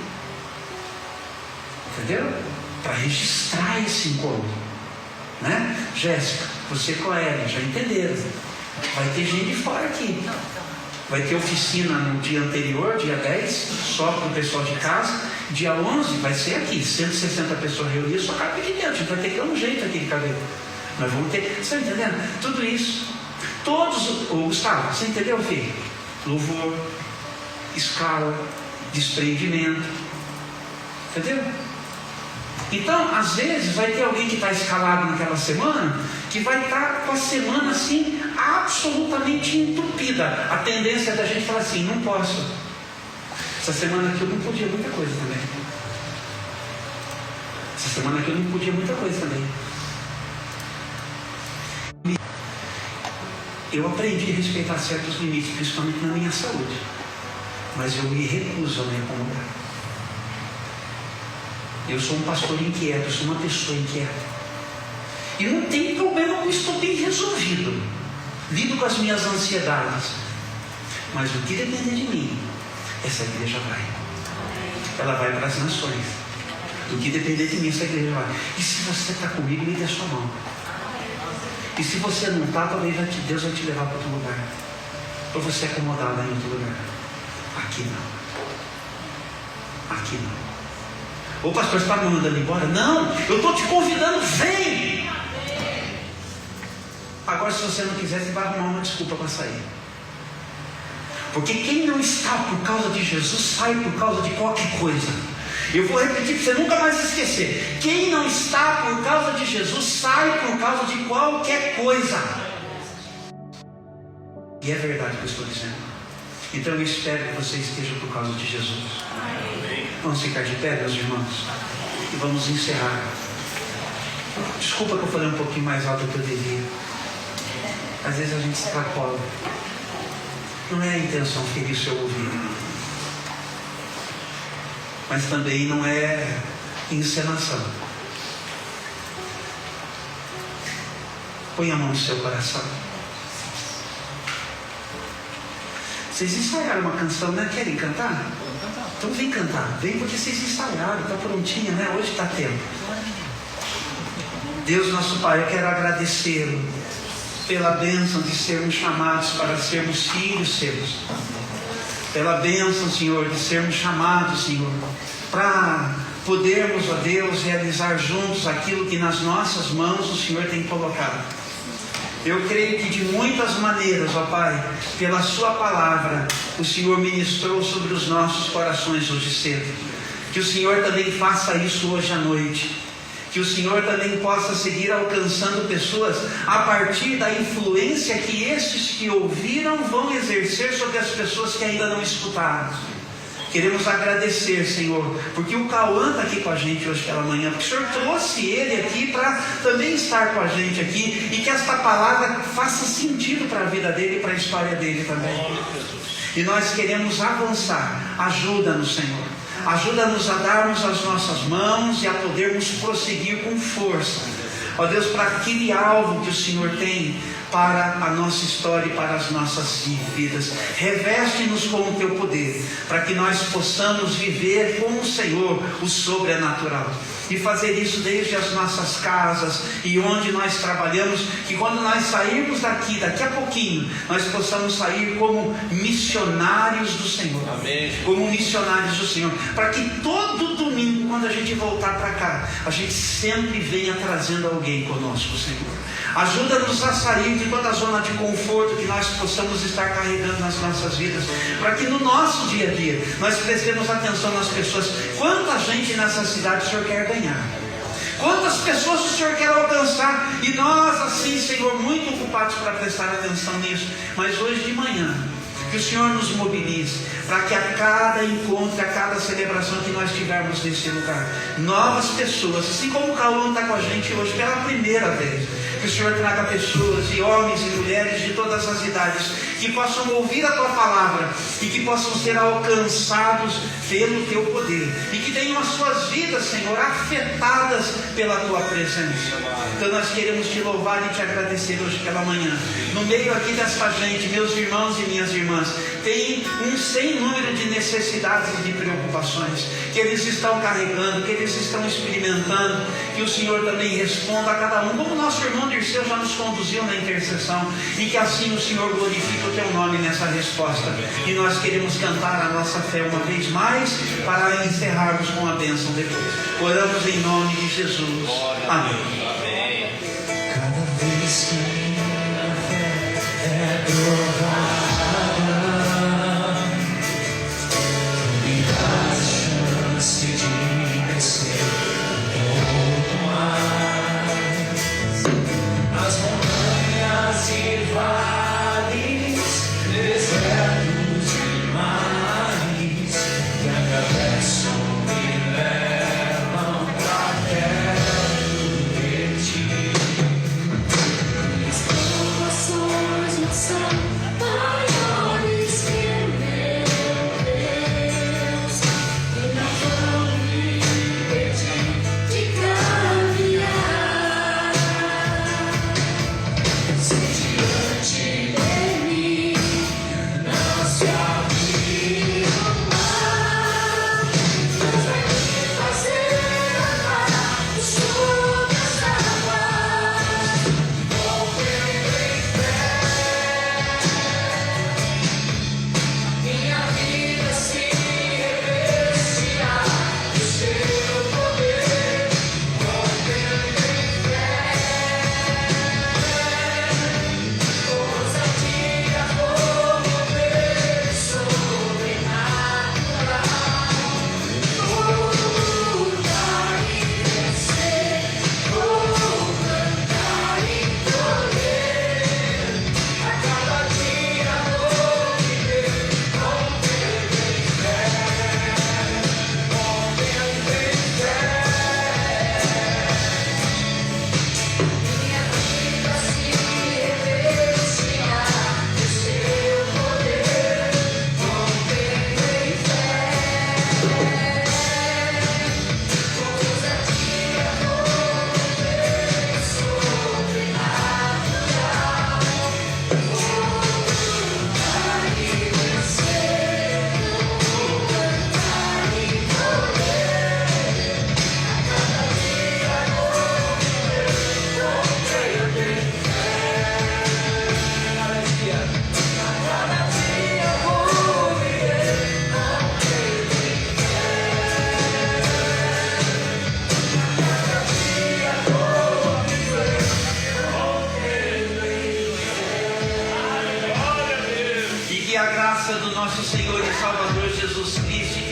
Entendeu? Para registrar esse encontro. Né? Jéssica, você com a Ellen, já entenderam. Vai ter gente de fora aqui. Vai ter oficina no dia anterior, dia 10, só para o pessoal de casa. Dia 11 vai ser aqui, 160 pessoas reunidas, só cabe aqui dentro. A gente vai ter que dar um jeito aqui de caber. Nós vamos ter, você está entendendo? Tudo isso. Todos, Gustavo, você entendeu, filho? Louvor, escala, desprendimento. Entendeu? Então, às vezes, vai ter alguém que está escalado naquela semana, que vai estar com a semana assim, absolutamente entupida. A tendência da gente falar assim: não posso. Essa semana aqui eu não podia muita coisa também. Essa semana aqui eu não podia muita coisa também. Eu aprendi a respeitar certos limites, principalmente na minha saúde. Mas eu me recuso a me acomodar. Eu sou um pastor inquieto, eu sou uma pessoa inquieta. E não tem problema com isso, estou bem resolvido. Lido com as minhas ansiedades. Mas o que depender de mim, essa igreja vai. Ela vai para as nações. O que depender de mim, essa igreja vai. E se você está comigo, me dê a sua mão. E se você não está, talvez Deus vai te levar para outro lugar. Para você acomodar lá em outro lugar. Aqui não. Aqui não. Ô pastor, você está me mandando embora? Não, eu estou te convidando, vem! Agora, se você não quiser, você vai arrumar uma desculpa para sair. Porque quem não está por causa de Jesus, sai por causa de qualquer coisa. Eu vou repetir para você nunca mais esquecer. Quem não está por causa de Jesus, sai por causa de qualquer coisa. E é verdade o que eu estou dizendo. Então eu espero que você esteja por causa de Jesus. Vamos ficar de pé, meus irmãos, e vamos encerrar. Desculpa que eu falei um pouquinho mais alto do que eu devia. Às vezes a gente se extrapola. Não é a intenção ferir o seu ouvido, mas também não é encenação. Põe a mão no seu coração. Vocês ensaiaram uma canção, né? Querem cantar? Então vem cantar. Vem porque vocês ensaiaram, está prontinha, né? Hoje está tempo. Deus nosso Pai, eu quero agradecê-lo pela bênção de sermos chamados para sermos filhos seus. Pela bênção, Senhor, de sermos chamados, Senhor, para podermos, ó Deus, realizar juntos aquilo que nas nossas mãos o Senhor tem colocado. Eu creio que de muitas maneiras, ó Pai, pela Sua palavra, o Senhor ministrou sobre os nossos corações hoje cedo. Que o Senhor também faça isso hoje à noite. Que o Senhor também possa seguir alcançando pessoas a partir da influência que estes que ouviram vão exercer sobre as pessoas que ainda não escutaram. Queremos agradecer, Senhor, porque o Cauã está aqui com a gente hoje pela manhã, porque o Senhor trouxe ele aqui para também estar com a gente aqui, e que esta palavra faça sentido para a vida dele e para a história dele também. E nós queremos avançar. Ajuda-nos, Senhor. Ajuda-nos a darmos as nossas mãos e a podermos prosseguir com força, ó Deus, para aquele alvo que o Senhor tem para a nossa história e para as nossas vidas. Reveste-nos com o Teu poder, para que nós possamos viver com o Senhor o sobrenatural. E fazer isso desde as nossas casas e onde nós trabalhamos, que quando nós sairmos daqui a pouquinho, nós possamos sair como missionários do Senhor. Amém. Como missionários do Senhor, para que todo domingo, quando a gente voltar para cá, a gente sempre venha trazendo alguém conosco, Senhor. Ajuda-nos a sair de toda a zona de conforto que nós possamos estar carregando nas nossas vidas, para que no nosso dia a dia nós prestemos atenção nas pessoas. Quanta gente nessa cidade o Senhor quer ganhar? Quantas pessoas o Senhor quer alcançar? E nós assim, Senhor, muito ocupados para prestar atenção nisso. Mas hoje de manhã, que o Senhor nos mobilize para que a cada encontro, a cada celebração que nós tivermos nesse lugar, novas pessoas, assim como o Cauã está com a gente hoje pela primeira vez, que o Senhor traga pessoas, e homens e mulheres de todas as idades, que possam ouvir a Tua palavra e que possam ser alcançados pelo Teu poder, e que tenham as suas vidas, Senhor, afetadas pela Tua presença. Então nós queremos Te louvar e Te agradecer hoje pela manhã. No meio aqui dessa gente, meus irmãos e minhas irmãs, tem um sem número de necessidades e de preocupações que eles estão carregando, que eles estão experimentando. Que o Senhor também responda a cada um, como o nosso irmão Dirceu já nos conduziu na intercessão, e que assim o Senhor glorifique o Teu nome nessa resposta. E nós queremos cantar a nossa fé uma vez mais, para encerrarmos com a bênção depois. Oramos em nome de Jesus. Amém. Cada vez que minha fé é provada, me dá a chance de crescer um pouco mais. As montanhas e vales, desertos e mares, me atravessam, me levam pra perto de Ti.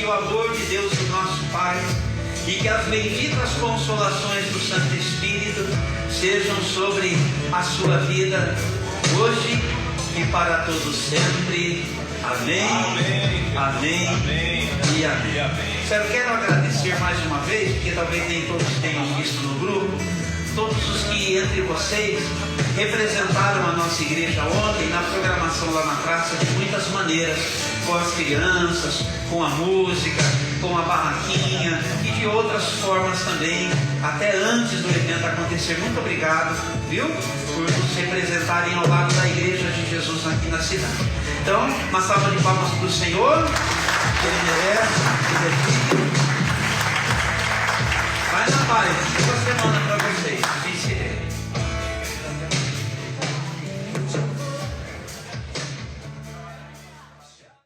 o amor de Deus, o nosso Pai, e que as benditas consolações do Santo Espírito sejam sobre a sua vida, hoje e para todos sempre. Amém, amém, amém e amém. Eu quero agradecer mais uma vez, porque talvez nem todos tenham visto no grupo, todos os que entre vocês representaram a nossa igreja ontem na programação lá na praça de muitas maneiras, com as crianças, com a música, com a barraquinha e de outras formas também, até antes do evento acontecer. Muito obrigado, viu, por nos representarem ao lado da Igreja de Jesus aqui na cidade. Então, uma salva de palmas para o Senhor, que Ele merece, que Ele é digno.